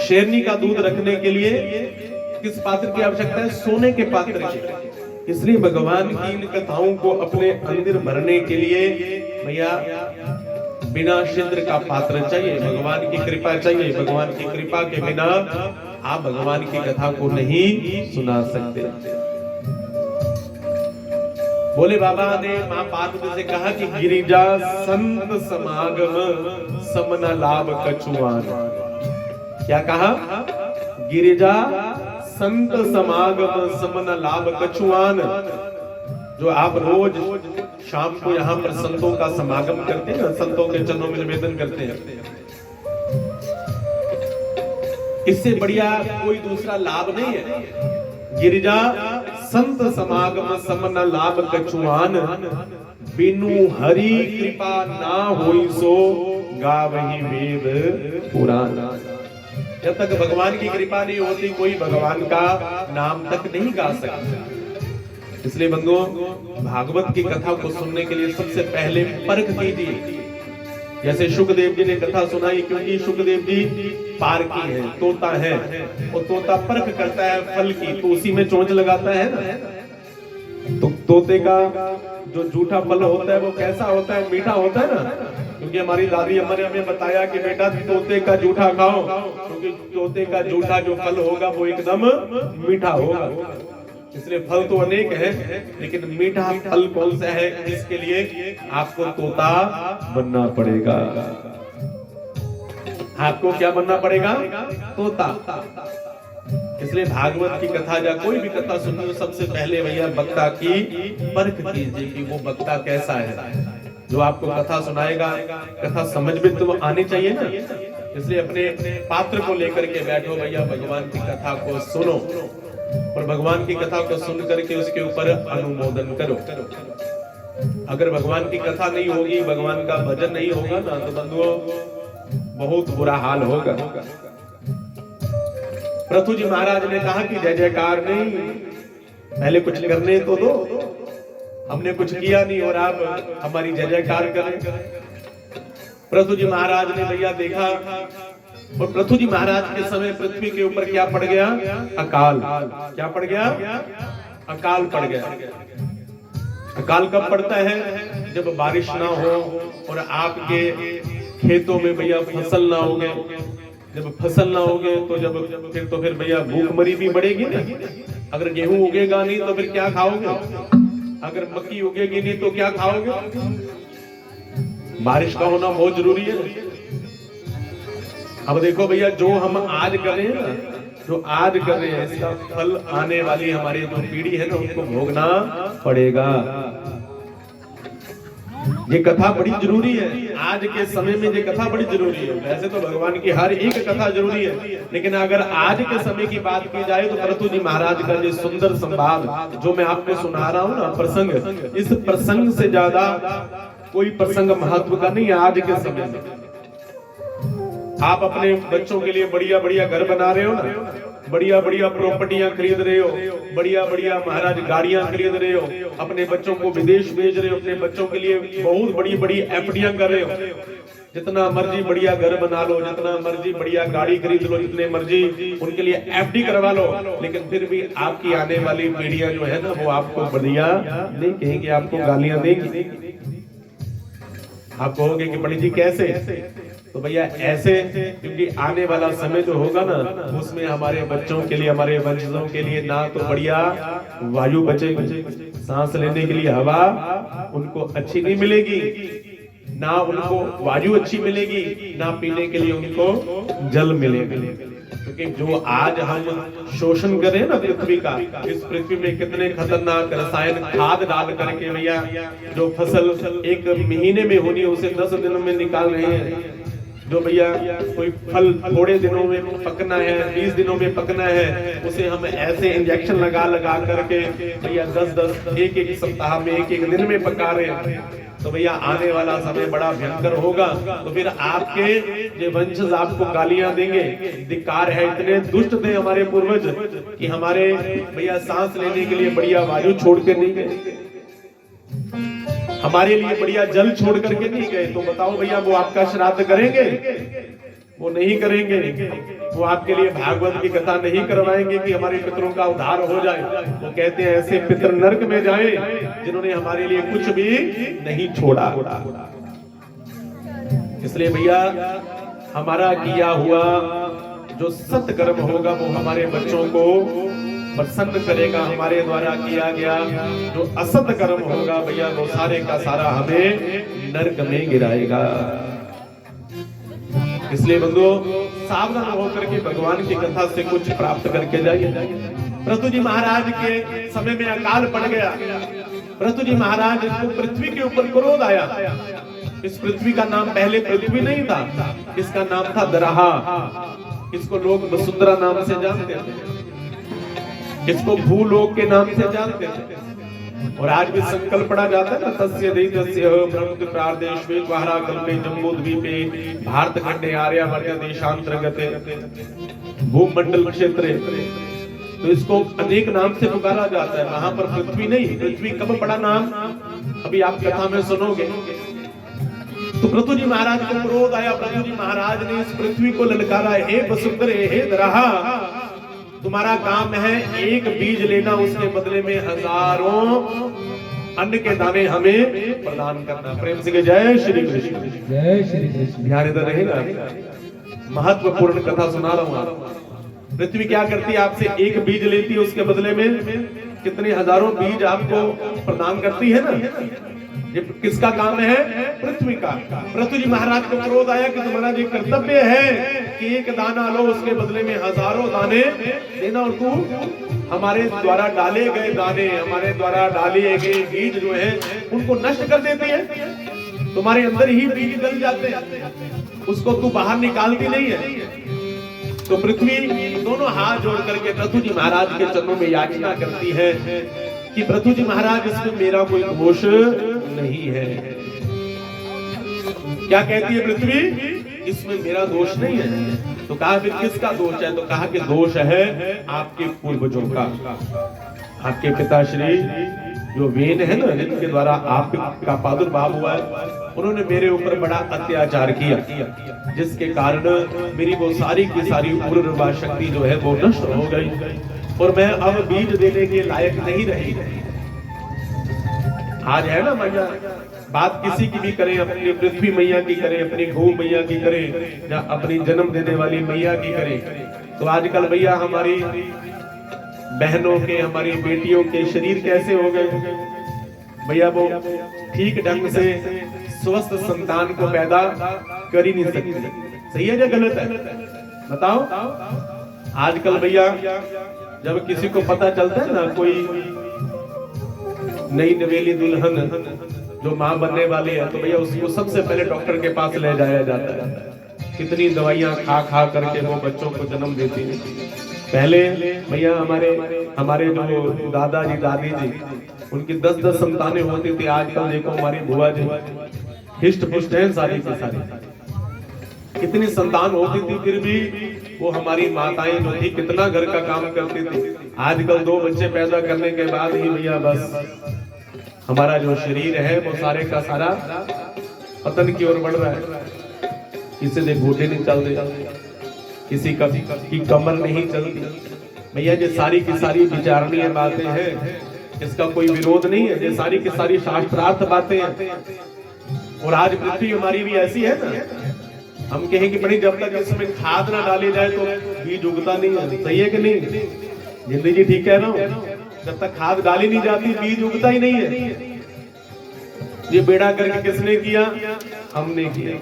शेरनी का दूध रखने के लिए किस पात्र की आवश्यकता है? सोने के पात्र की। इसलिए भगवान की इन कथाओं को अपने अंदर भरने के लिए भैया बिना छिद्र का पात्र चाहिए, भगवान की कृपा चाहिए। भगवान की कृपा के बिना आप भगवान की कथा को नहीं सुना सकते। बोले बाबा ने मां पार्वती से कहा कि गिरिजा संत समागम समन लाभ कछुआन। क्या कहा? गिरिजा संत समागम समन लाभ कछुआन। जो आप रोज शाम को यहाँ पर संतों का समागम करते हैं, संतों के चरणों में निवेदन करते हैं, इससे बढ़िया कोई दूसरा लाभ नहीं है। गिरिजा संत समागम समन लाभ कछुआन, बिनु हरि कृपा ना होई सो गावहि वेद पुराण। जब तक भगवान की कृपा नहीं होती कोई भगवान का नाम तक नहीं गा सकता। इसलिए बंधुओं, भागवत की कथा को सुनने के लिए सबसे पहले परख कीजिए। जैसे शुकदेव जी ने कथा सुनाई, क्योंकि शुकदेव जी पारकी है, तोता है, और तोता परख करता है फल की, तो उसी में चोंच लगाता है ना। तो तोते का जो जूठा फल होता है वो कैसा होता है? मीठा होता है ना। क्योंकि हमारी दादी अम्मा ने हमें बताया कि बेटा तोते का जूठा खाओ, क्योंकि तोते का जूठा जो फल होगा वो एकदम मीठा होगा। इसलिए फल तो अनेक है, लेकिन मीठा फल कौन सा है, इसके लिए आपको तोता बनना पड़ेगा। आपको क्या बनना पड़ेगा? तोता। इसलिए भागवत की कथा या कोई भी कथा सुनिए तो सबसे पहले भैया वक्ता की परख कीजिए कि वो वक्ता कैसा है। जो आपको कथा सुनाएगा, कथा समझ में तो आनी चाहिए ना। इसलिए अपने पात्र को लेकर के बैठो भैया, भगवान की कथा को सुनो और भगवान की कथा को सुन करके उसके ऊपर अनुमोदन करो। अगर भगवान की कथा नहीं होगी, भगवान का भजन नहीं होगा ना, तो बंधुओं बहुत बुरा हाल होगा। पृथु जी महाराज ने कहा कि जय जयकार नहीं, पहले कुछ करने तो दो, हमने कुछ किया नहीं और आप हमारी जय जयकार करें। पृथु जी महाराज ने भैया देखा, और पृथु जी महाराज के समय पृथ्वी के ऊपर क्या पड़ गया? अकाल। क्या पड़ गया? अकाल पड़ गया। अकाल कब पड़ता है? जब बारिश ना हो और आपके खेतों में भैया फसल ना होगे। जब फसल ना होगे तो फिर भैया भूखमरी भी बढ़ेगी ना। अगर गेहूं उगेगा नहीं तो फिर क्या खाओगे? अगर मक्की उगेगी नहीं तो क्या खाओगे? बारिश का होना बहुत जरूरी है। अब देखो भैया, जो हम आज कर रहे हैं ना, जो आज कर रहे हैं, इसका फल आने वाली हमारी जो पीढ़ी है ना, उनको भोगना पड़ेगा। ये कथा बड़ी जरूरी है। आज के समय में ये कथा बड़ी जरूरी है। वैसे तो भगवान की हर एक कथा जरूरी है, लेकिन अगर आज के समय की बात की जाए तो पृथु जी महाराज का जो सुंदर संवाद जो मैं आपको सुना रहा हूँ ना, प्रसंग, इस प्रसंग से ज्यादा कोई प्रसंग महत्व का नहीं है आज के समय में। आप अपने बच्चों के लिए बढ़िया बढ़िया घर बना रहे हो ना, बढ़िया बढ़िया प्रॉपर्टियां खरीद रहे हो, बढ़िया बढ़िया महाराज गाड़ियां खरीद रहे हो, अपने बच्चों को विदेश भेज रहे हो, अपने बच्चों के लिए बहुत बड़ी बड़ी एफडीआं कर रहे हो। जितना मर्जी बढ़िया घर बना लो, जितना मर्जी बढ़िया गाड़ी खरीद लो, जितने मर्जी उनके लिए एफडी करवा लो, लेकिन फिर भी आपकी आने वाली पीढ़ियां जो है ना वो आपको बढ़िया नहीं कहेंगे, आपको गालियां देंगी। आप कहोगे कि पंडित जी कैसे? तो भैया ऐसे, क्योंकि आने वाला समय जो होगा ना उसमें हमारे बच्चों के लिए, हमारे वंशजों के लिए ना तो बढ़िया वायु बचेगी, सांस लेने के लिए हवा उनको अच्छी नहीं मिलेगी, ना उनको वायु अच्छी मिलेगी, ना पीने के लिए उनको जल मिलेगा। क्योंकि जो आज हम शोषण कर रहे हैं ना पृथ्वी का, इस पृथ्वी में कितने खतरनाक रसायन खाद डाल करके भैया जो फसल 1 महीने में होनी है उसे 10 दिनों में निकाल रहे हैं। जो भैया कोई फल थोड़े दिनों में पकना है, 20 दिनों में पकना है, उसे हम ऐसे इंजेक्शन लगा लगा करके भैया 10-10 एक सप्ताह में, एक दिन में पका रहे हैं। तो भैया आने वाला समय बड़ा भयंकर होगा। तो फिर आपके जो वंशज आपको गालियां देंगे, धिक्कार है, इतने दुष्ट थे हमारे पूर्वज कि हमारे भैया सांस लेने के लिए बढ़िया वायु छोड़ के नहीं गए, हमारे लिए बढ़िया जल छोड़ करके नहीं गए। तो बताओ भैया वो आपका श्राद्ध करेंगे? वो नहीं करेंगे। वो आपके लिए भागवत की कथा नहीं करवाएंगे कि हमारे पितरों का उद्धार हो जाए। वो कहते हैं ऐसे पितर नरक में जाएं जिन्होंने हमारे लिए कुछ भी नहीं छोड़ा। इसलिए भैया हमारा किया हुआ जो सत्कर्म होगा वो हमारे बच्चों को प्रसन्न करेगा, हमारे द्वारा किया गया जो असत कर्म होगा भैया वो सारे का सारा हमें नरक में गिराएगा। इसलिए बंधुओं सावधान होकर के भगवान की कथा से कुछ प्राप्त करके जाइए। पृथु जी महाराज के समय में अकाल पड़ गया। पृथु जी महाराज को पृथ्वी के ऊपर क्रोध आया। इस पृथ्वी का नाम पहले पृथ्वी नहीं था, इसका नाम था दराहा। इसको लोग वसुंधरा नाम से जानते थे, इसको भूलोक के नाम से जानते थे। और आज भी संकल्प पढ़ा जाता है ना, तस्य दैत्यस्य ब्रह्म प्रादेशे द्वारा कल्पे जम्बूद्वीपे भारतखंडे आर्यावर्त देशांतर्गते भूमंडल क्षेत्रे। तो इसको अनेक नाम से पुकारा जाता है, वहां पर पृथ्वी नहीं। पृथ्वी कब पड़ा नाम अभी आप कथा में सुनोगे। तो पृथु जी महाराज को क्रोध आया। पृथु जी महाराज ने इस पृथ्वी को ललकारा, हे वसुंधरे, हे दराहा, तुम्हारा काम है एक बीज लेना, उसके बदले में हजारों अन्न के दाने हमें प्रदान करना। प्रेम से जय श्री कृष्ण, जय श्री कृष्ण। ध्यान इधर रहेगा, महत्वपूर्ण कथा सुना रहा हूं। पृथ्वी क्या करती है? आपसे एक बीज लेती है, उसके बदले में कितने हजारों बीज आपको प्रदान करती है ना। ये किसका काम है? पृथ्वी का। पृथु जी महाराज को क्रोध आया कि तुम्हारा जो कर्तव्य है कि एक दाना लो, उसके बदले में हजारों दाने देना, और तू हमारे द्वारा डाले गए दाने, हमारे द्वारा डाले गए बीज जो है उनको नष्ट कर देती है। तुम्हारे अंदर ही बीज गल जाते हैं, उसको तू बाहर निकालती नहीं है। तो पृथ्वी दोनों हाथ जोड़ करके पृथु जी महाराज के चरणों में याचना करती है कि पृथु जी महाराज इसमें मेरा कोई दोष नहीं है। क्या कहती है पृथ्वी? इसमें मेरा दोष नहीं है। तो कहा फिर किसका दोष है? तो कहा कि दोष है आपके पूर्वजों का। आपके पिताश्री जो वेद है ना, जिनके द्वारा आपका प्रादुर्भाव हुआ है, उन्होंने मेरे ऊपर बड़ा अत्याचार किया, जिसके कारण मेरी वो सारी की सारी उर्वरा शक्ति जो है वो नष्ट हो गई और मैं अब बीज देने के लायक नहीं रही। आज है ना मैया, बात किसी की भी करें, अपनी पृथ्वी मैया की करें, अपनी गौ मैया की करें, या अपनी जन्म देने वाली मैया की करें, तो आजकल भैया हमारी बहनों के, हमारी बेटियों के शरीर कैसे हो गए भैया, वो ठीक ढंग से स्वस्थ संतान को पैदा कर ही नहीं सकते। सही है या गलत है? बताओ। आजकल भैया जब किसी को पता चलता है ना, कोई नई नवेली दुल्हन जो माँ बनने वाली है, तो भैया उसको सबसे पहले डॉक्टर के पास ले जाया जाता है। कितनी दवाइयाँ खा खा करके वो बच्चों को जन्म देती है। पहले भैया हमारे जो दादाजी दादी जी, उनकी 10-10 संतानें होती थी। आजकल देखो हमारी बुआ जी हिस्ट पुष्ट है सारी की सारी, कितनी संतान होती थी, फिर भी वो हमारी माताएं जो थी कितना घर का काम करती थी। आजकल 2 बच्चे पैदा करने के बाद ही भैया बस हमारा जो शरीर है वो सारे का सारा पतन की ओर बढ़ रहा है। किसी से घोटे नहीं चलते, किसी की कमर नहीं चलती। भैया ये सारी की सारी विचारणीय बातें हैं, इसका कोई विरोध नहीं है। ये सारी की सारी शास्त्रार्थ बातें हैं। और आज पृथ्वी हमारी भी ऐसी है ना, हम कहें कि बड़ी जब तक इसमें खाद ना डाली जाए तो बीज उगता नहीं है। सही है कि नहीं? जिंदगी ठीक है ना? जब तक खाद डाली नहीं जाती बीज उगता ही नहीं है। ये बेड़ा करके किसने किया? हमने किया।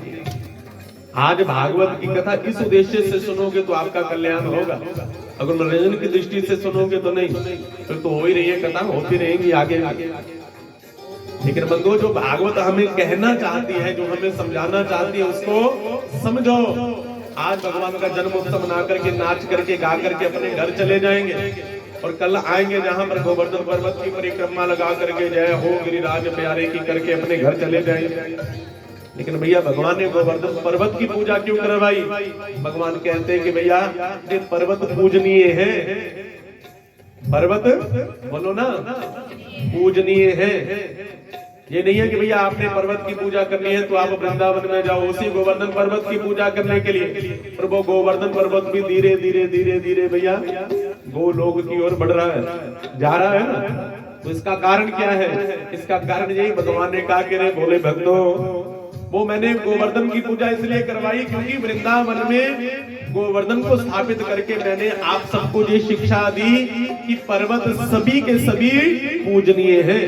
आज भागवत की कथा इस उद्देश्य से सुनोगे तो आपका कल्याण होगा। अगर मनोरंजन की दृष्टि से सुनोगे तो नहीं, फिर तो हो ही रही है कथा, होती रहेंगी आगे आगे। लेकिन बंधुओं, जो भागवत हमें कहना चाहती है, जो हमें समझाना चाहती है, उसको समझो। आज भगवान का जन्म उत्सव मना करके, नाच करके, गा करके अपने घर चले जाएंगे और कल आएंगे जहां पर गोवर्धन पर्वत की परिक्रमा लगा करके जय हो गिरिराज प्यारे की करके अपने घर चले जाएंगे। लेकिन भैया भगवान ने गोवर्धन पर्वत की पूजा क्यों करवाई? भगवान कहते हैं कि भैया ये पर्वत पूजनीय है। पर्वत बोलो ना, पूजनीय है। ये नहीं है कि भैया आपने पर्वत की पूजा करनी है तो आप वृंदावन में जाओ उसी गोवर्धन पर्वत की पूजा करने के लिए। पर वो गोवर्धन पर्वत भी धीरे धीरे धीरे धीरे भैया गोलोक की ओर बढ़ रहा है, जा रहा है ना। तो इसका कारण क्या है? इसका कारण यही भगवान ने कहा कि रे भोले भक्तों, वो मैंने गोवर्धन की पूजा इसलिए करवाई क्योंकि वृंदावन में गोवर्धन को स्थापित करके मैंने आप सबको ये शिक्षा दी कि पर्वत सभी के सभी पूजनीय है।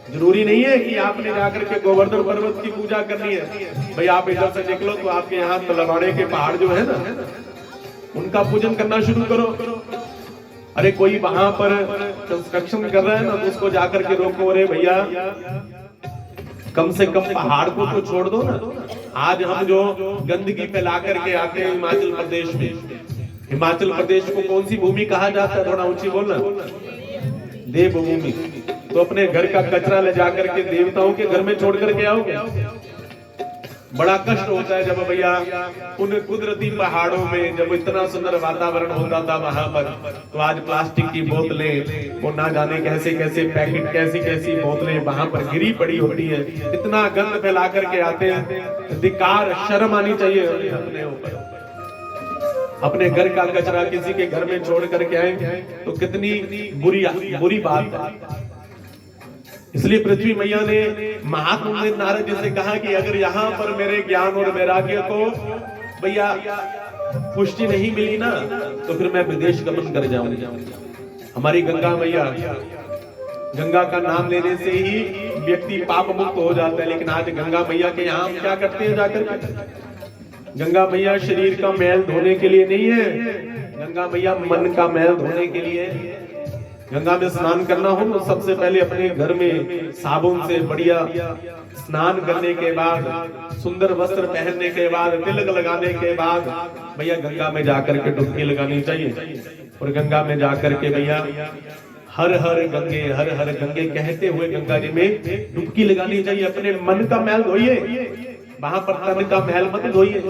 जरूरी नहीं है कि आपने जाकर के गोवर्धन पर्वत की पूजा करनी है। भाई आप इधर से निकलो तो आपके यहाँ तलवाड़े के पहाड़ जो है ना, उनका पूजन करना शुरू करो। अरे कोई वहां पर कंस्ट्रक्शन कर रहा है ना, तो उसको जाकर के रोको। अरे भैया कम से कम पहाड़ को तो छोड़ दो ना। आज हम जो गंदगी फैला करके आते हैं हिमाचल प्रदेश में, हिमाचल प्रदेश को कौन सी भूमि कहा जाता है? थोड़ा ऊंची बोलना। देवभूमि। तो अपने घर का कचरा ले जाकर के देवताओं के घर में छोड़ करके आओगे? बड़ा कष्ट होता है जब भैया उन कुदरती पहाड़ों में जब इतना सुंदर वातावरण होता था वहां पर, तो आज प्लास्टिक की बोतलें, वो ना जाने कैसे कैसे पैकेट, कैसी कैसी बोतलें वहां पर गिरी पड़ी होती है। इतना गंद फैला करके आते हैं। धिक्कार, शर्म आनी चाहिए अपने ऊपर। अपने घर का कचरा किसी के घर में छोड़ करके आए तो कितनी बुरी बात है। इसलिए पृथ्वी मैया ने महात्मा नारद जी से कहा कि अगर यहाँ पर मेरे ज्ञान और वैराग्य को भैया पुष्टि नहीं मिली ना, तो फिर मैं विदेश गमन कर जाऊंगा। हमारी गंगा मैया, गंगा का नाम लेने से ही व्यक्ति पाप मुक्त हो जाता है। लेकिन आज गंगा मैया के यहाँ हम क्या करते हैं जाकर? गंगा मैया शरीर का मैल धोने के लिए नहीं है, गंगा मैया मन का मैल धोने के लिए। गंगा में स्नान करना हो तो सबसे पहले अपने घर में साबुन से बढ़िया स्नान करने के बाद, सुंदर वस्त्र पहनने के बाद, तिलक लगाने के बाद भैया गंगा में जाकर के डुबकी लगानी चाहिए। और गंगा में जाकर के भैया हर हर गंगे कहते हुए गंगा जी में डुबकी लगानी चाहिए। अपने मन का मैल धोइए, वहां पर तन का मैल मत धोइए।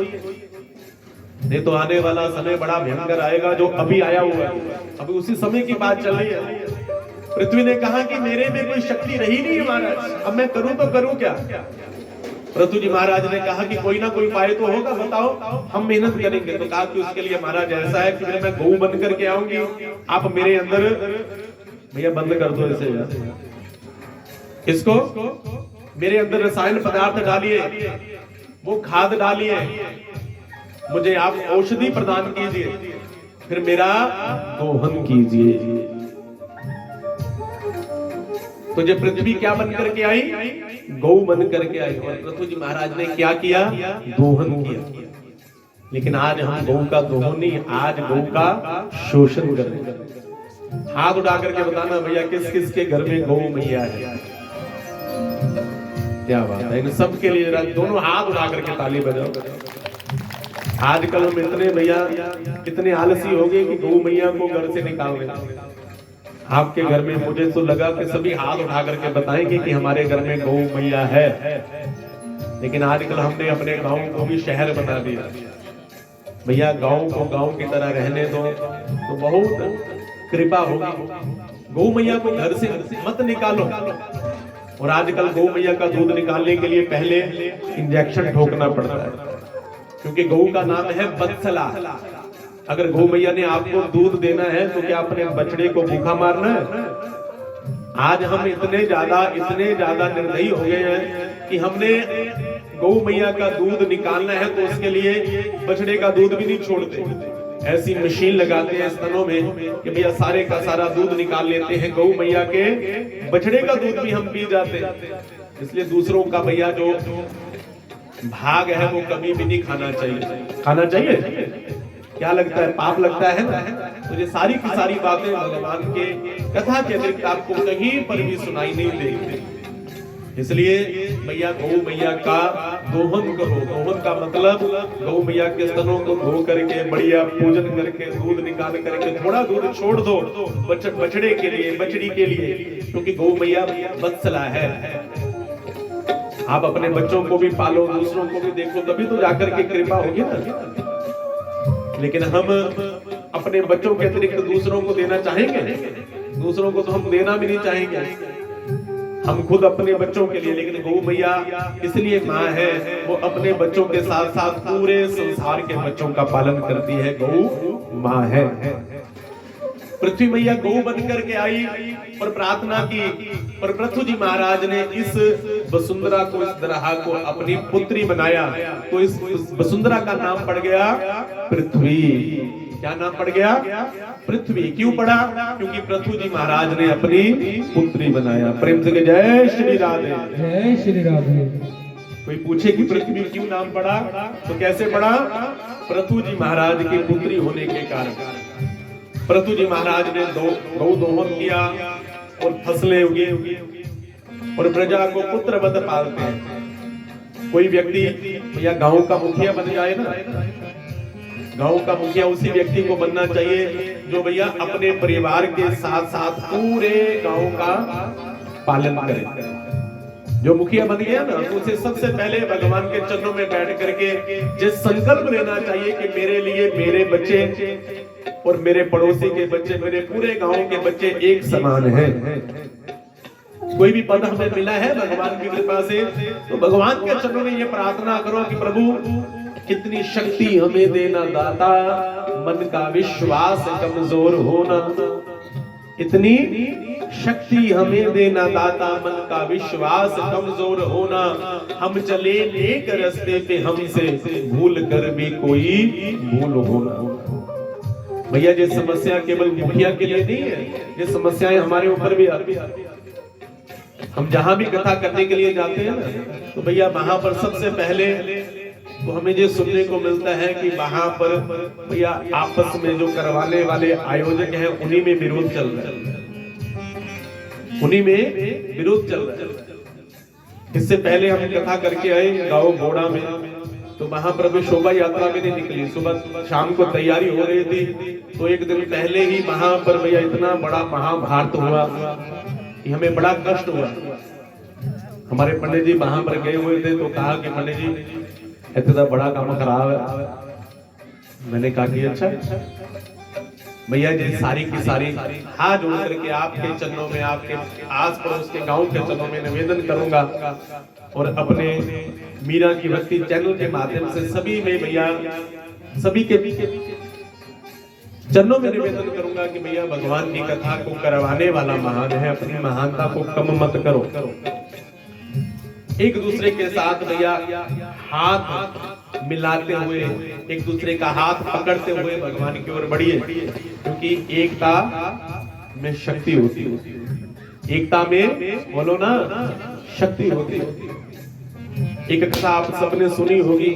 नहीं तो आने वाला समय बड़ा भयंकर आएगा, जो अभी आया हुआ है। अभी उसी समय की बात चल रही है। पृथ्वी ने कहा कि मेरे में कोई शक्ति रही नहीं है महाराज, अब मैं करूं तो करूं क्या? पृथ्वी जी महाराज ने कहा कि कोई ना कोई उपाय तो होगा, बताओ, हम मेहनत करेंगे। तो कहा कि उसके लिए महाराज ऐसा है कि मैं गऊ बन करके आऊंगी, आप मेरे अंदर भैया बंद कर दो इसे, इसको मेरे अंदर रसायन पदार्थ डालिए, वो खाद डालिए, मुझे आप औषधि प्रदान कीजिए, फिर मेरा दोहन कीजिए। तो जब पृथ्वी क्या बन करके आई? गौ बन करके आई। और पृथ्वी जी महाराज ने क्या किया? दोहन किया। लेकिन आज हम गौ का दोहन नहीं, आज गौ का शोषण कर रहे हैं। हाथ उठा करके बताना भैया किस किस के घर में गौ मैया है? क्या बात है, इन सब के लिए दोनों हाथ उठा करके ताली बजाओ। आजकल हम इतने भैया कितने आलसी हो गए कि गौ मैया को घर से निकाल दें। आपके घर में मुझे तो लगा कि सभी हाथ उठा करके बताएंगे कि हमारे घर में गौ मैया है। लेकिन आजकल हमने अपने गांव को भी शहर बना दिया। भैया गांव को गांव की तरह रहने दो तो बहुत कृपा होगी। गौ मैया को घर से मत निकालो। और आजकल गौ मैया का दूध निकालने के लिए पहले इंजेक्शन ठोकना पड़ता है, क्योंकि गौ का नाम है वत्सला। अगर गौ मैया ने आपको दूध देना है तो क्या अपने बछड़े को भूखा मारना है? आज हम इतने ज्यादा निर्दयी हो गए हैं कि हमने गौ मैया का दूध निकालना है तो उसके लिए बछड़े का दूध भी नहीं छोड़ते। ऐसी मशीन लगाते हैं स्तनों में कि भैया सारे का सारा दूध निकाल लेते हैं। गौ मैया के बछड़े का दूध भी हम पी जाते हैं। इसलिए दूसरों का भैया जो भाग है वो कभी भी नहीं खाना चाहिए। खाना चाहिए? क्या लगता है? पाप लगता है ना? तो ये सारी की सारी बातें भगवान के कथा के अतिरिक्त आपको कहीं पर भी सुनाई नहीं देगी। इसलिए भैया गौ मैया का दोहन करो। दोहन का मतलब गौ मैया के स्तनों को धो करके बढ़िया पूजन करके दूध निकाल करके थोड़ा दूध छोड़ दो बछड़े के लिए, बछड़ी के लिए, क्योंकि गौ मैया वत्सला है। आप अपने बच्चों को भी पालो, दूसरों को भी देखो, तभी तो जाकर के कृपा होगी ना। लेकिन हम अपने बच्चों के अतिरिक्त दूसरों को देना चाहेंगे? दूसरों को तो हम देना भी नहीं चाहेंगे, हम खुद अपने बच्चों के लिए। लेकिन गौ मैया इसलिए माँ है, वो अपने बच्चों के साथ साथ पूरे संसार के बच्चों का पालन करती है। गौ माँ है। पृथ्वी मैया गौ बन करके आई और प्रार्थना की, और पृथ्वी जी महाराज ने इस वसुंधरा को, इस दरहा को अपनी पुत्री बनाया। तो इस वसुंधरा का नाम पड़ गया पृथ्वी। क्या नाम पड़ गया? पृथ्वी। क्यों पड़ा? क्योंकि पृथ्वी जी महाराज ने अपनी पुत्री बनाया। प्रेम से जय श्री राधे। जय श्री राधे। कोई पूछे कि पृथ्वी क्यों नाम पड़ा, तो कैसे पड़ा? पृथ्वी जी महाराज की पुत्री होने के कारण। पृथ्वी जी महाराज ने गौ दोहन किया और फसलें उगी और प्रजा को पुत्रवत पालते हैं। कोई व्यक्ति भैया गांव का मुखिया बन जाए ना, गांव का मुखिया उसी व्यक्ति को बनना चाहिए जो भैया अपने परिवार के साथ साथ पूरे गांव का पालन करे। जो मुखिया बन गया ना, तो उसे सबसे पहले भगवान के चरणों में बैठ करके ये संकल्प लेना चाहिए कि मेरे लिए मेरे बच्चे और मेरे पड़ोसी के बच्चे, मेरे पूरे गांव के बच्चे एक समान हैं। कोई भी पद हमें मिला है भगवान की कृपा से, तो भगवान के चरणों में ये प्रार्थना करो कि प्रभु कितनी शक्ति हमें देना दाता, मन का विश्वास कमजोर होना। इतनी शक्ति हमें देना दाता, मन का विश्वास कमजोर होना। हम चले नेक रास्ते पे, हमसे भूल कर भी कोई भूल होना। भैया ये समस्या केवल मुखिया के लिए नहीं है, ये समस्याएं हमारे ऊपर भी आती है। हम जहां भी कथा करने के लिए जाते हैं ना, तो भैया वहां पर सबसे पहले तो हमें ये सुनने को मिलता है कि वहां पर भैया आपस में जो करवाने वाले आयोजक हैं उन्हीं में विरोध चल रहा है, उन्हीं में विरोध चल रहा है। इससे पहले हम कथा करके आए गाँव घोड़ा में, तो वहां पर भी शोभा यात्रा भी नहीं निकली। सुबह शाम को तैयारी हो रही थी, तो एक दिन पहले ही वहां पर भैया इतना बड़ा महाभारत हुआ कि हमें बड़ा कष्ट हुआ। हमारे पंडित जी वहां पर गए हुए थे, तो कहा कि पंडित जी इतना बड़ा काम खराब है। मैंने कहा कि अच्छा भैया ये सारी की सारी हाथ जोड़ करके आपके चरणों में, आपके आस पड़ोस के गांव के चरणों में निवेदन करूंगा, और अपने मीरा की भक्ति चैनल के माध्यम से सभी में भैया सभी के चरणों में निवेदन करूंगा कि भैया भगवान की कथा को करवाने वाला महान है, अपनी महानता को कम मत करो। एक दूसरे के साथ भैया हाथ मिलाते हुए, एक दूसरे का हाथ पकड़ते हुए भगवान की ओर बढ़िए, क्योंकि एकता में शक्ति होती है। एकता में बोलो ना शक्ति होती है। एक कथा आप सबने सुनी होगी,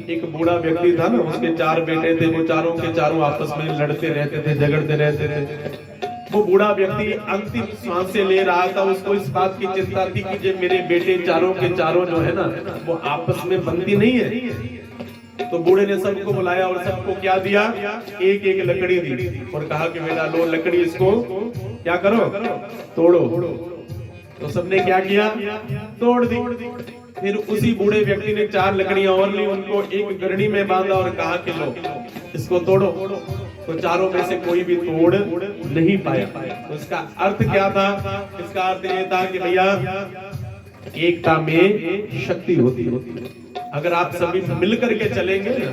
एक बूढ़ा व्यक्ति था ना, उसके 4 बेटे थे, वो चारों के चारों आपस में लड़ते रहते थे, झगड़ते रहते थे। वो बूढ़ा व्यक्ति अंतिम सांसें ले रहा था, उसको इस बात की चिंता थी कि जो मेरे बेटे चारों के चारों जो है ना वो आपस में बनती नहीं है। तो बूढ़े ने सबको बुलाया और सबको क्या दिया, एक एक लकड़ी दी और कहा कि बेटा लो लकड़ी, इसको क्या करो, तोड़ो। तो सबने क्या किया, तोड़ दी। फिर उसी बूढ़े व्यक्ति ने 4 लकड़ियां और ली, उनको एक गरणी में बांधा और कहा कि लो इसको तोड़ो। तो चारों में से कोई भी तोड़ नहीं पाया। तो इसका अर्थ क्या था? इसका अर्थ ये था कि भैया एकता में शक्ति होती है। अगर आप सभी मिलकर के चलेंगे ना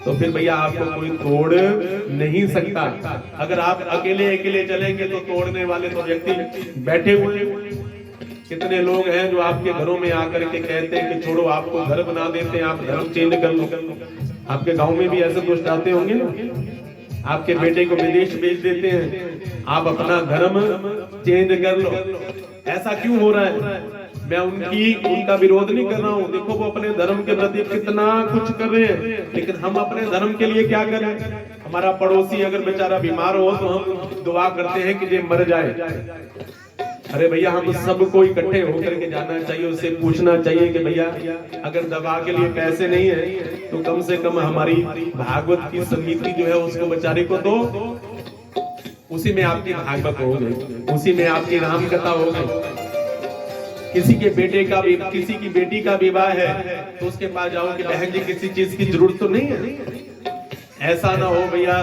तो फिर भैया आपको कोई तोड़ नहीं सकता। अगर आप अकेले अकेले चलेंगे तो तोड़ने वाले तो व्यक्ति बैठे हुए। कितने लोग हैं जो आपके घरों में आकर के कहते हैं कि छोड़ो, आपको घर बना देते हैं, आप धर्म चेंज कर लो। आपके गांव में भी ऐसे कुछ आते होंगे ना, आपके बेटे को विदेश भेज देते हैं, आप अपना धर्म चेंज कर लो। ऐसा क्यों हो रहा है? मैं उनका विरोध नहीं कर रहा हूँ। देखो वो अपने धर्म के प्रति कितना कुछ कर रहे हैं, लेकिन हम अपने धर्म के लिए क्या करें? हमारा पड़ोसी अगर बेचारा बीमार हो तो हम दुआ करते हैं कि ये मर जाए। अरे भैया हम सबको इकट्ठे होकर के जाना चाहिए, उससे पूछना चाहिए कि भैया अगर दवा के लिए पैसे नहीं है तो कम से कम हमारी भागवत की समिति जो है उसको बेचारे को दो। उसी में आपकी भागवत हो गई, उसी में आपकी राम कथा हो गई। किसी के बेटे का किसी की बेटी का विवाह है तो उसके पास जाओ कि बहन जी किसी चीज की जरूरत तो नहीं है। ऐसा ना हो भैया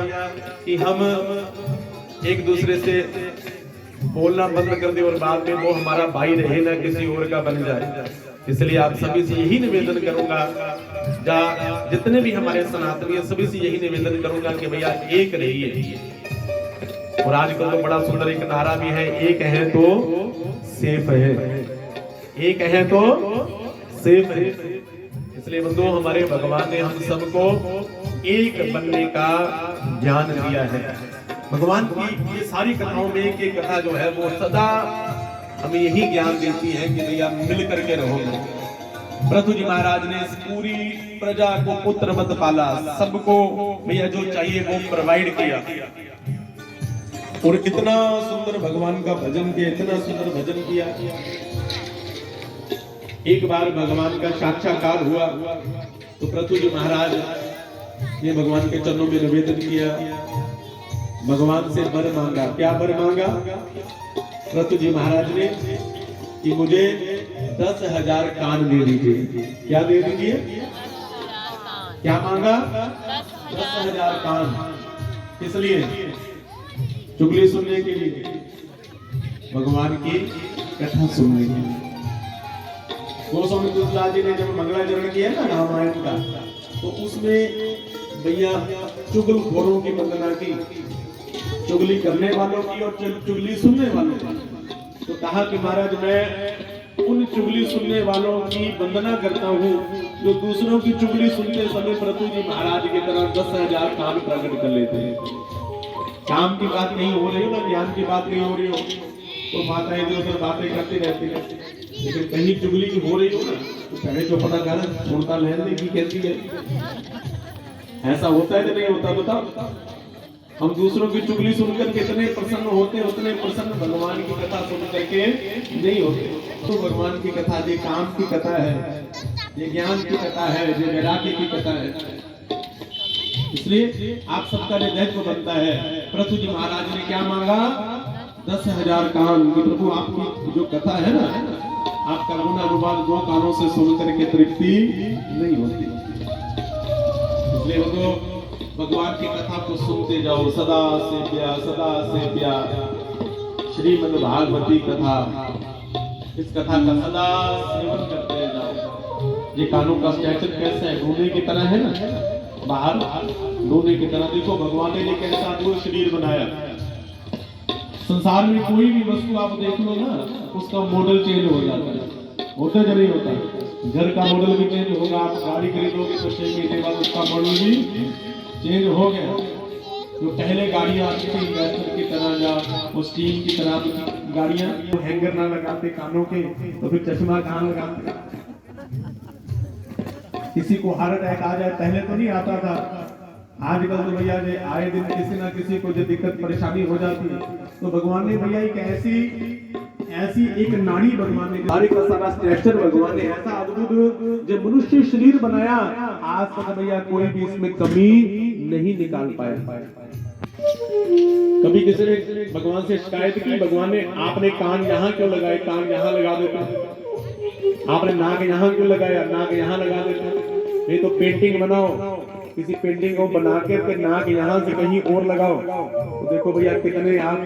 कि हम एक दूसरे से बोलना बंद कर दे और बाद में वो हमारा भाई रहे ना किसी और का बन जाए। इसलिए आप सभी से यही निवेदन करूंगा, जितने भी हमारे सनातनी हैं सभी से यही निवेदन करूंगा कि भैया एक रहिए। और आजकल तो बड़ा सुंदर एक नारा भी है, एक है तो सेफ है, एक है तो सेफ है। इसलिए बंधुओं हमारे भगवान ने हम सबको एक बनने का ज्ञान दिया है। भगवान की ये सारी कथाओं में एक एक कथा जो है वो सदा हमें यही ज्ञान देती है कि भैया मिल करके रहो। पृथु जी महाराज ने इस पूरी प्रजा को पुत्र मत पाला, सबको भैया जो चाहिए वो प्रोवाइड किया और इतना सुंदर भगवान का भजन किया, इतना सुंदर भजन किया। एक बार भगवान का साक्षात्कार हुआ तो पृथु जी महाराज ने भगवान के चरणों में निवेदन किया, भगवान से वर मांगा। क्या वर मांगा? पृथु जी महाराज ने कि मुझे 10,000 कान दे दीजिए। क्या दे दीजिए? क्या मांगा? 10,000 कान। इसलिए चुगली सुनने के लिए, भगवान की कथा सुनने के लिए। गोस्वामी तुलसीदास जी ने जब मंगलाचरण किया ना रामायण का, तो उसमें भैया चुगलखोरों की वंदना की, चुगली करने वालों की और चुगली सुनने वालों की। तो कहा कि महाराज मैं उन चुगली सुनने वालों की वंदना करता हूँ जो दूसरों की चुगली सुनते समय पृथु जी महाराज की तरह 10,000 कान प्रकट कर लेते हैं। काम की बात नहीं हो रही हो ना, ज्ञान की बात नहीं हो रही हो तो माता इधर उधर बातें करती रहती है, लेकिन कहीं चुगली की हो रही हो ना तो पहले जो पता कर सुनता लहन की कहती है। ऐसा होता है कि नहीं होता? बताओ। हम दूसरों की चुगली सुनकर कितने प्रसन्न होते हैं, उतने प्रसन्न भगवान की कथा सुन करके नहीं होते। तो भगवान की कथा ये काम की कथा है, ये ज्ञान की कथा है, ये वैराग्य की कथा है। इसलिए आप सबका जो दायित्व बनता है, पृथु जी महाराज ने क्या मांगा? 10,000 कान। प्रभु आपकी जो कथा है ना, आपका गुणानुवाद 2 कानों से सुन करके तृप्ति नहीं होती। इसलिए वो भगवान की कथा को सुनते जाओ, सदा सेव्या श्रीमद् भागवती कथा। इस कथा का सदा सेवन करते जाओ। ये कानों का स्ट्रक्चर कैसा है? डूने की तरह है ना, बाहर डूने की तरह। देखो भगवान ने कैसा अद्भुत शरीर बनाया। संसार में कोई भी वस्तु आप देख लो ना, उसका मॉडल चेंज हो जाता है, होता या नहीं होता? घर का मॉडल भी चेंज होगा, आप गाड़ी खरीदोगे तो 6 महीने बाद उसका मॉडल भी चेंज हो गया। जो पहले गाड़ियां आती थी इन्वेस्टर की तरह या उस स्टीम की तरह गाड़ियां, हैंगर ना लगाते कानों के तो फिर चश्मा कहाँ लगाते? किसी को हार्ट अटैक आ जाए, पहले तो नहीं आता था, आजकल तो भैया आए दिन किसी ना किसी को जो दिक्कत परेशानी हो जाती है। तो भगवान ने भैया एक ऐसी एक नाड़ी भगवान ने, सारे का सारा स्ट्रक्चर भगवान ने ऐसा अद्भुत जो मनुष्य शरीर बनाया, आज तक भैया कोई भी इसमें कमी नहीं निकाल पाया। कभी किसी ने भगवान से शिकायत की, भगवान ने आपने कान यहाँ क्यों लगाए, कान यहाँ लगा देते। आपने नाक यहाँ क्यों लगाया, नाक यहाँ लगा देते, नहीं तो पेंटिंग बनाओ, किसी पेंटिंग को बना के फिर नाक यहाँ से कहीं और लगाओ, तो देखो भैया कितने आप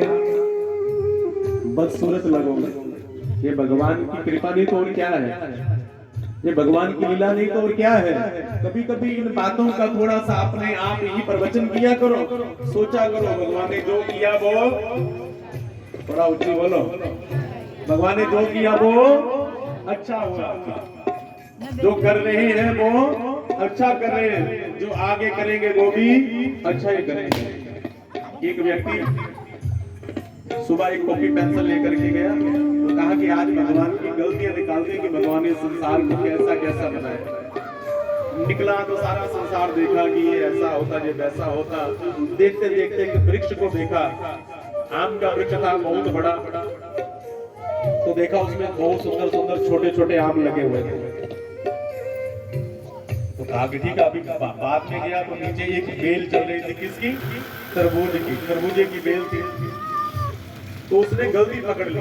बदसूरत लगोगे। ये भगवान की कृपा नहीं तो और क्या है, ये भगवान की लीला नहीं तो और क्या है। कभी कभी इन बातों का थोड़ा सा अपने आप ही प्रवचन किया करो, सोचा करो भगवान ने जो किया वो, थोड़ा ऊंची बोलो, भगवान ने जो किया वो अच्छा हुआ, जो कर रहे हैं वो अच्छा कर रहे हैं, जो आगे करेंगे वो भी अच्छा ही करेंगे। एक व्यक्ति सुबह एक कॉपी पेंसिल लेकर के गया, तो कहा कि आज भगवान की गलतियां निकालते कि भगवान ने संसार को कैसा कैसा बनाया। निकला तो सारा संसार देखा कि ये ऐसा होता, ये वैसा होता। देखते देखते एक वृक्ष को देखा, आम का वृक्ष था बहुत बड़ा, तो देखा उसमें बहुत सुंदर सुंदर छोटे छोटे आम लगे हुए थे। तो कहा कि ठीक है, अभी बाद में गया तो नीचे एक बेल चल रही थी, किसकी, तरबूज की, तरबूजे की बेल थी। तो उसने गलती पकड़ ली।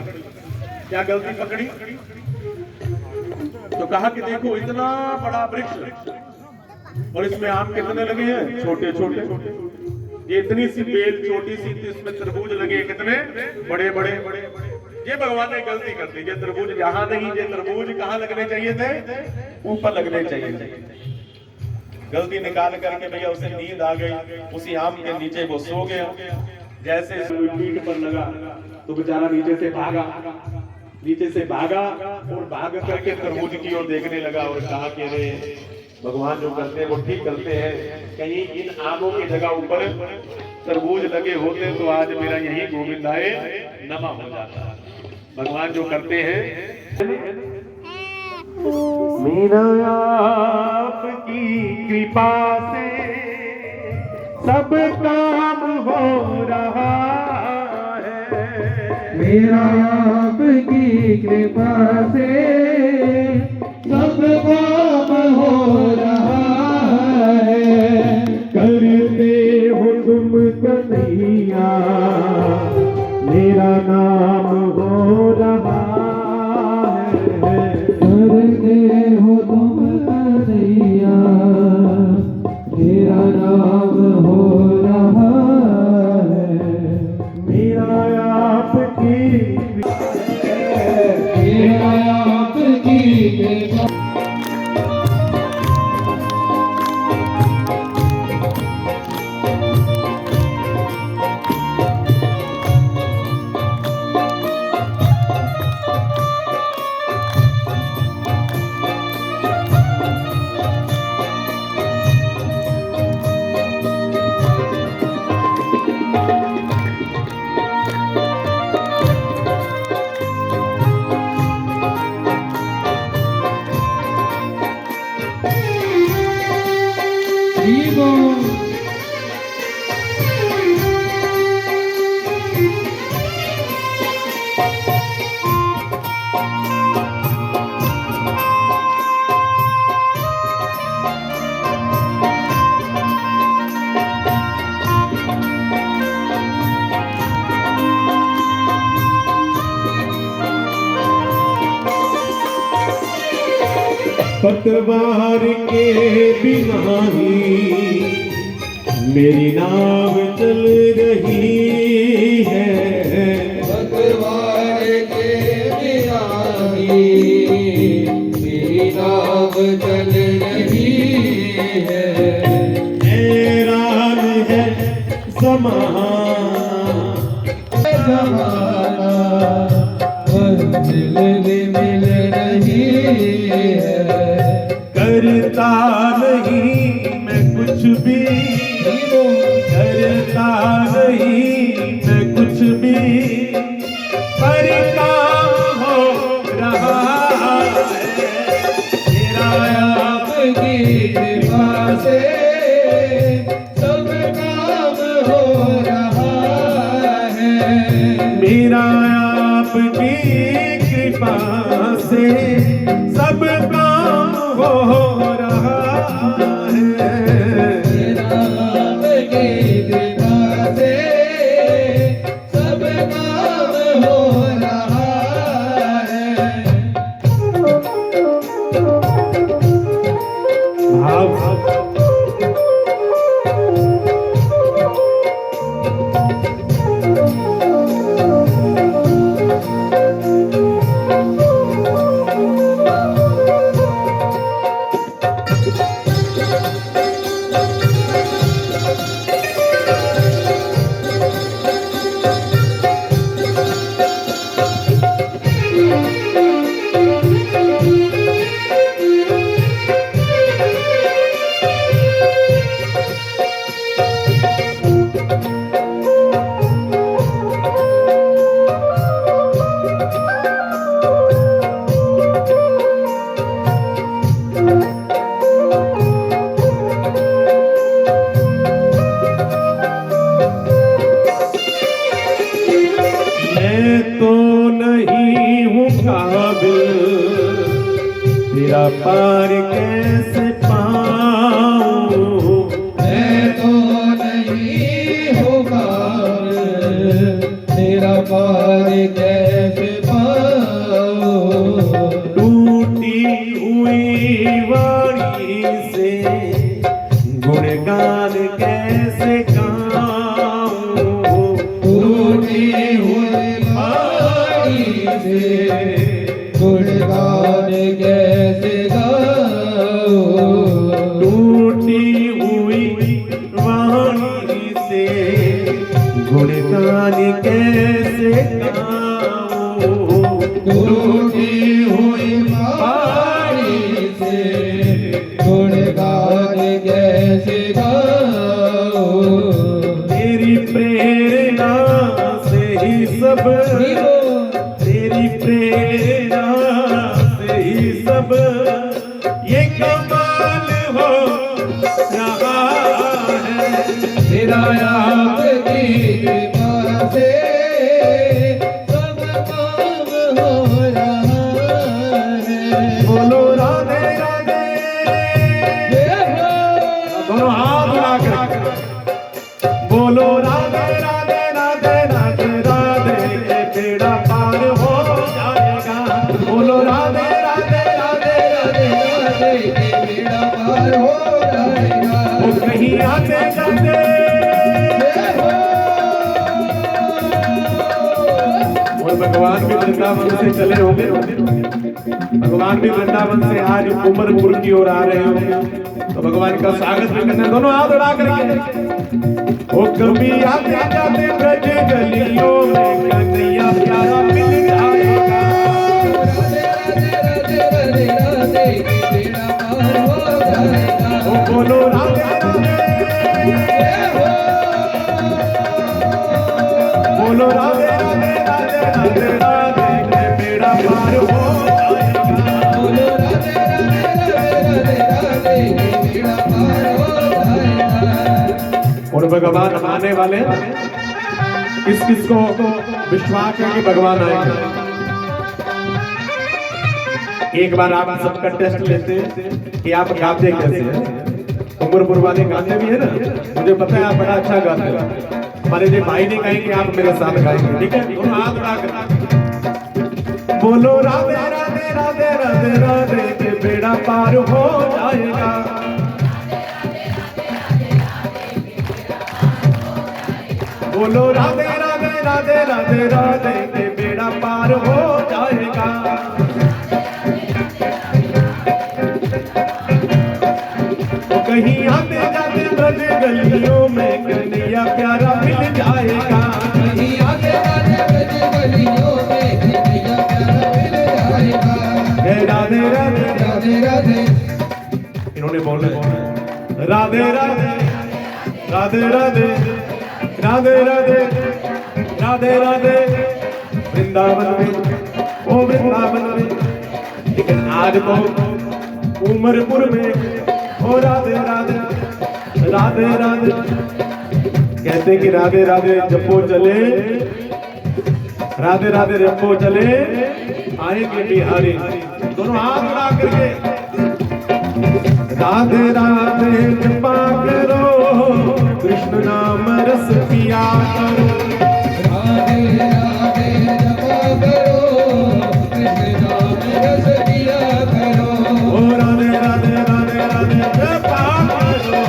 क्या गलती पकड़ी, तो कहा कि देखो इतना बड़ा वृक्ष और इसमें आम कितने लगे हैं, छोटे छोटे, ये इतनी सी बेल छोटी सी थी, इसमें तरबूज लगे कितने बड़े बड़े बड़े। ये भगवान ने गलती कर दी, ये तरबूज यहाँ नहीं, ये तरबूज कहाँ लगने चाहिए थे, ऊपर लगने चाहिए थे। गलती निकाल करके भैया उसे नींद आ गई, उसी आम के नीचे वो सो गया। जैसे पीठ पर लगा तो बेचारा नीचे से भागा, नीचे से भागा और भाग करके तरबूज की ओर देखने लगा और कहा कि अरे भगवान जो करते हैं वो ठीक करते हैं, कहीं इन आमों की जगह ऊपर तरबूज लगे होते तो आज मेरा यही गोविंदाए नमा हो जाता। भगवान जो करते हैं, मेरा आपकी कृपा से सब काम हो रहा है, मेरा आपकी कृपा से सब काम हो रहा है। करते हो तुम कन्हैया, मेरा नाम हो रहा है। करते हो तुम कन्हैया, मेरा नाम हो रहा है। मेरा आपकी मेरा आपकी कृपा पतवार के बिना ही मेरी नाव चल रही है, पतवार के बिना ही मेरी नाव चल रही है। हैरान है ज़माना, ज़माना मंजिल मिल रही है। करता नहीं मैं कुछ भी, करता नहीं मैं कुछ भी, पर काम हो रहा है। मेरा आपकी कृपा से सब काम हो रहा है। मेरा आपकी कृपा से सब काम हो रहा है। मेरा आपकी कृपा से सब काम हो रहा है। काबिल, तेरा पार कैसे पाऊं, मैं तो नहीं हूँ काबिल, तेरा पार कैसे पाऊं। टूटी हुई वाणी से गुणगान कैसे गाऊं, टूटी हुई वाणी से गुणगान कैसे गाऊं। टूटी हुई वाणी से गुणगान कैसे गाऊं, टूटी हुई वाणी से गुणगान कैसे गाऊं। तेरी प्रेरणा से ही सब, तेरी प्रेरणा से ही सब ये कमाल हो रहा है। तेरा आपकी कृपा से सब काम हो रहा है। बोलो राधे राधे, जय हो। दोनों हाथ उठा कर बोलो राधे राधे राधे राधे राधे, ये बेड़ा पार हो जाएगा। बोलो राधे राधे राधे राधे राधे के बेड़ा पार हो जाएगा। वो कहीं आते जाते जय हो। और भगवान भी वृंदावन से चले होंगे, भगवान भी वृंदावन से आज उमरपुर की ओर आ रहे होंगे, तो भगवान का स्वागत भी करना। दोनों हाथ उड़ा करके ओ कभी आते जाते ब्रज गलियों में कन्हैया प्यारा मिल जाएगा। राधे राधे राधे राधे के बेड़ा पार हो जाएगा। ओ बोलो राधे राधे, जय हो। बोलो राधे राधे राधे राधे राधे, ये बेड़ा पार हो जाएगा। बोलो राधे राधे राधे राधे के बेड़ा पार हो जाएगा। और भगवान आने वाले, किस किस को विश्वास है कि भगवान आएंगे। एक बार आप सबका टेस्ट लेते हैं कि आप गाते कैसे हैं। उमरपुर वाले गाते भी है ना, मुझे पता है आप बड़ा अच्छा गाते हैं। हमारे जो भाई ने कहे कि आप मेरे साथ गाएंगे, ठीक है। दोनों हाथ उठा कर बोलो राधे राधे राधे राधे राधे, के बेड़ा पार हो जाएगा। बोलो राधे राधे राधे राधे राधे, के बेड़ा पार हो जाएगा। तो कहीं आते जाते ब्रज गलियों में कन्हैया प्यारा मिल जाएगा। कहीं आगे आगे ब्रज गलियों में कन्हैया प्यारा मिल जाएगा। हे राधे राधे राधे राधे। इन्होंने बोले राधे राधे राधे राधे राधे राधे राधे राधे, वृंदावन में ओ वृंदावन में। लेकिन आज तो उमरपुर में ओ राधे राधे राधे राधे कहते कि राधे राधे जपो चले, राधे राधे जपो चले आएंगे बिहारी। दोनों हाथ उठा करके राधे राधे जपा करो, कृष्ण नाम रस पिया करो। राधे राधे जपा करो, कृष्ण नाम रस पिया करो। ओ राधे राधे राधे राधे जपा करो,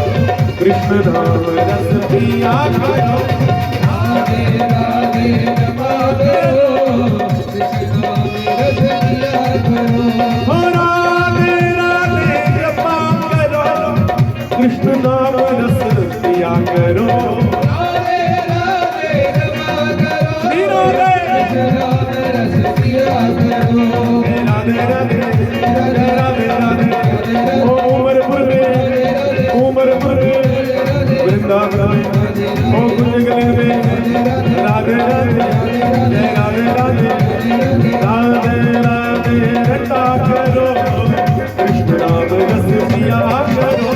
कृष्ण नाम रस पिया करो। राधे राधे जपा करो, कृष्ण नाम रस पिया करो। ओ राधे राधे जपा करो, कृष्ण नाम रस पिया करो। राधे राधे जपा करो, श्री राधे कृष्ण नाम रस पिया करो। राधे राधे राधे राधे ओ उमरपुर में, उमरपुर में, वृंदावन में, ओ कुंज गली में। राधे राधे जय राधे राधे राधे राधे रटा करो, कृष्ण नाम रस पिया करो।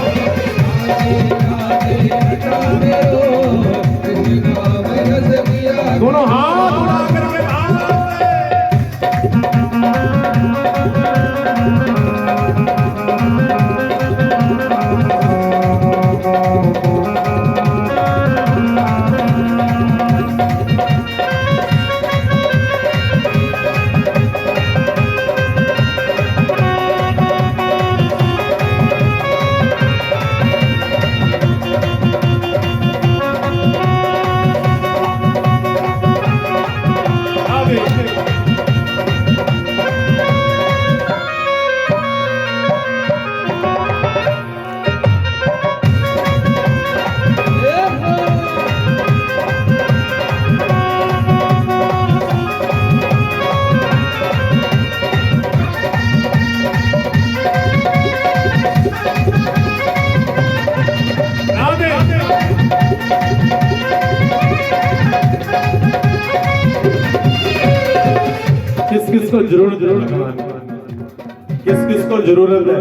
दोनों हाथ उठा करके किस को जरूरत है भगवान, किस किस को जरूरत है?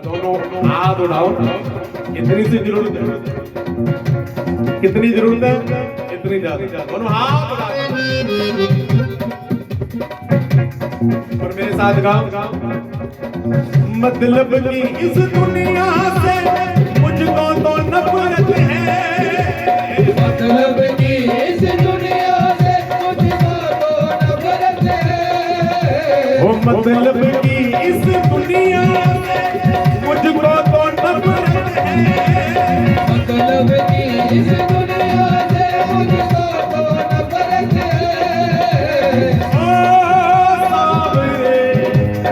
दोनों हाथ उठाओ। कितनी सी जरूरत है? कितनी जरूरत है? इतनी ज्यादा। दोनों हाथ उठाओ और मेरे साथ गाओ। मतलब की इस दुनिया से मुझको तो नफरत है, मतलब की इस दुनिया से मुझको तो नफरत है। वो मतलब की इस दुनिया से मुझको तो नफरत है, मतलब की इस दुनिया से मुझको तो नफरत है। ओ सावरे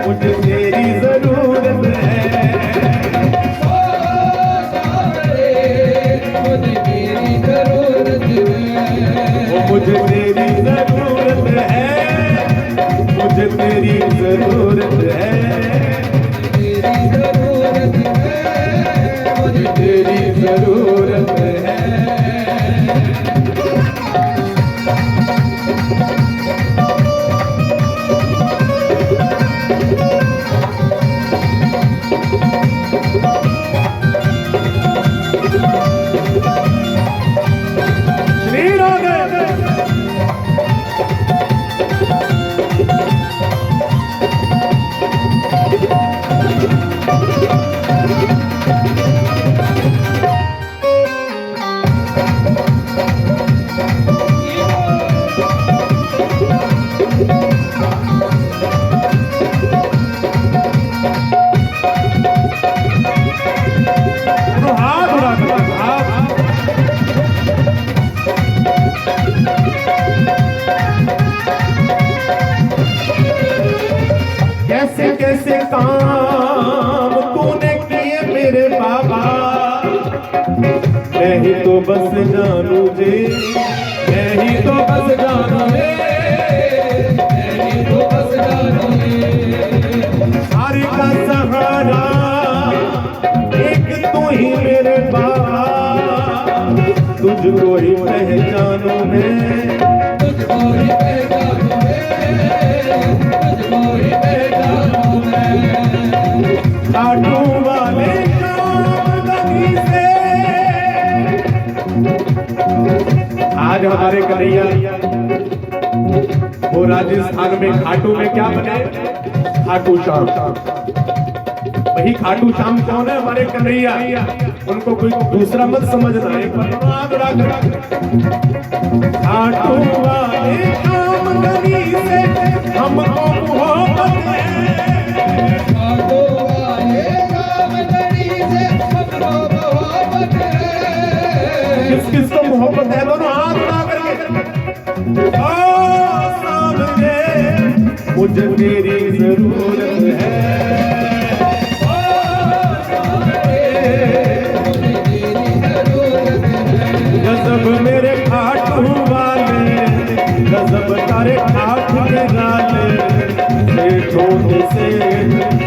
मुझे तेरी जरूरत है, ओ सावरे मुझे तेरी जरूरत है। वो मुझे तेरी जरूरत है, मुझे तेरी जरूरत है, तेरी जरूरत है, मुझे तेरी जरूरत है। श्री राधे। हाथ उड़ा दो, हाथ। कैसे कैसे काम तूने किए मेरे बाबा, मैं ही तो बस जानू जी, मैं ही तो बस जानू रे, तेरी तो बस जानो सारी का सहारा एक तू ही मेरे बाबा, तुझको ही पहचानू मैं, तुझको ही पहचानूं मैं, तुझको ही पहचानूं मैं। काटू वाले कामदनी से। आज हमारे कन्हैया वो राजस्थान में खाटू में क्या बने? खाटू श्याम। वही खाटू श्याम कौन है? हमारे कन्हैया। उनको कोई दूसरा मत समझना, एक बार हाथ उड़ा कर। खाटू वाले कामदनी से हमको मोहब्बत है, खाटू वाले कामदनी से हमको मोहब्बत है। किस किस को मोहब्बत है? दोनों हाथ उठा करके। ओ सामने मुझे तेरी जरूरत है, ओ सावरे मुझे तेरी जरूरत है। गजब मेरे खाटू वाले, गजब तारे खाट के गाले, सेठों से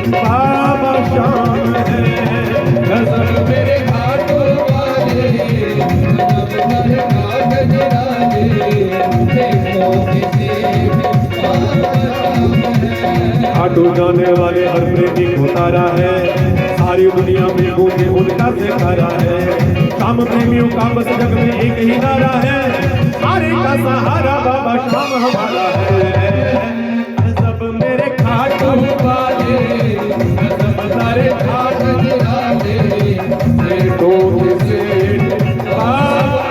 बाबा शाम है, गजब मेरे खाटू वाले गजब तारे घाट गिराले, देखो किसी खाटू जाने वाले हर प्रेमी को तारा है, सारी दुनिया में गूंजे उनका जयकारा है, शाम प्रेमियों का बस जग में एक ही नारा है, सारे का सहारा बाबा शाम हमारा है। सब मेरे खाटू वाले, सब तारे खाट गिराले, सेठों से बाबा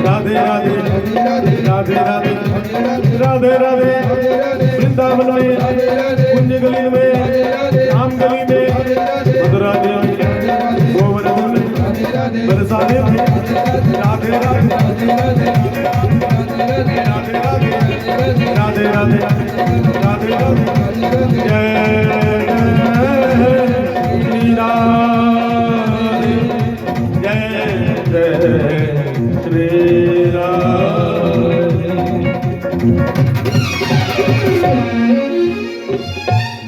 राधे राधे राधे राधे राधे राधे वृंदावन में कुंज गली में राम गली में मथुरा में गोवर्धन में बरसाने में राधे राधे राधे राधे राधे राधे राधे जय श्री राधे जय जय श्री राधे।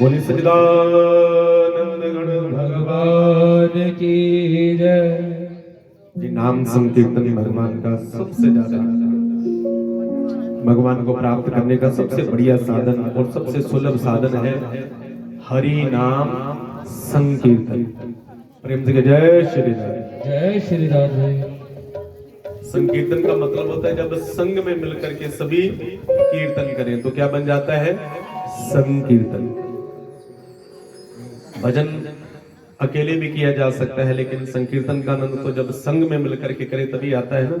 बोली सच्चिदानंद गण भगवान की जय। ये नाम संकीर्तन भगवान का सबसे ज्यादा भगवान को प्राप्त करने का सबसे बढ़िया साधन और सबसे सुलभ साधन है हरि नाम संकीर्तन। प्रेम से जय श्री राधे। जय श्री राधे। संकीर्तन का मतलब होता है जब संग में मिलकर के सभी कीर्तन करें तो क्या बन जाता है संकीर्तन। भजन अकेले भी किया जा सकता है लेकिन संकीर्तन का आनंद तो जब संग में मिलकर के करे तभी आता है ना।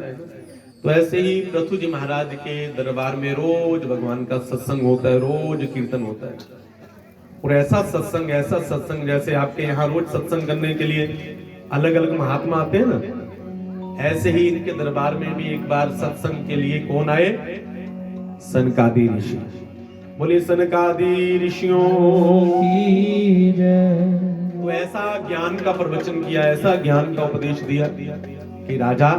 तो ऐसे ही पृथु जी महाराज के दरबार में रोज भगवान का सत्संग होता है, रोज कीर्तन होता है। और ऐसा सत्संग जैसे आपके यहाँ रोज सत्संग करने के लिए अलग अलग महात्मा आते हैं ना, ऐसे ही इनके दरबार में भी एक बार सत्संग के लिए कौन आए? सनकादि ऋषि। बोलिए सनकादि ऋषियों की जय। तो ऐसा ज्ञान का प्रवचन किया, ऐसा ज्ञान का उपदेश दिया कि राजा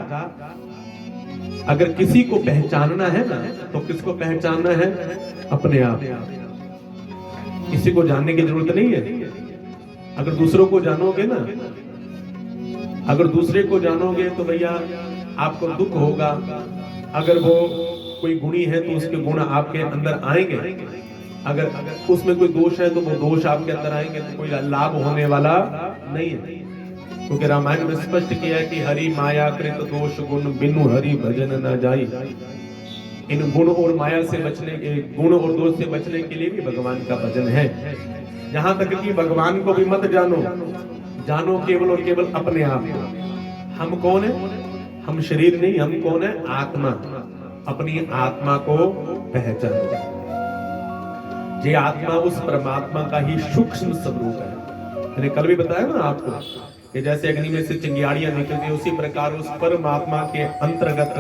अगर किसी को पहचानना है ना तो किसको पहचानना है? अपने आप। किसी को जानने की जरूरत नहीं है। अगर दूसरों को जानोगे ना, अगर दूसरे को जानोगे तो भैया आपको दुख होगा। अगर वो कोई गुणी है तो उसके गुण आपके अंदर आएंगे, अगर उसमें कोई दोष है तो वो दोष आपके अंदर आएंगे, तो कोई लाभ होने वाला नहीं है। क्योंकि रामायण में स्पष्ट किया है कि हरि माया कृत दोष गुण बिनु हरि भजन न जाई। इन गुण और माया से बचने के, गुण और दोष से बचने के लिए भी भगवान का भजन है। यहाँ तक कि भगवान को भी मत जानो, जानो केवल और केवल अपने आप को। हम कौन है? हम शरीर नहीं, हम कौन है? आत्मा। अपनी आत्मा को पहचानो। ये आत्मा उस परमात्मा का ही सूक्ष्म स्वरूप है। मैंने कल भी बताया ना आपको कि जैसे अग्नि में से चिंगारियां निकलती है, उसी प्रकार उस परमात्मा के अंतर्गत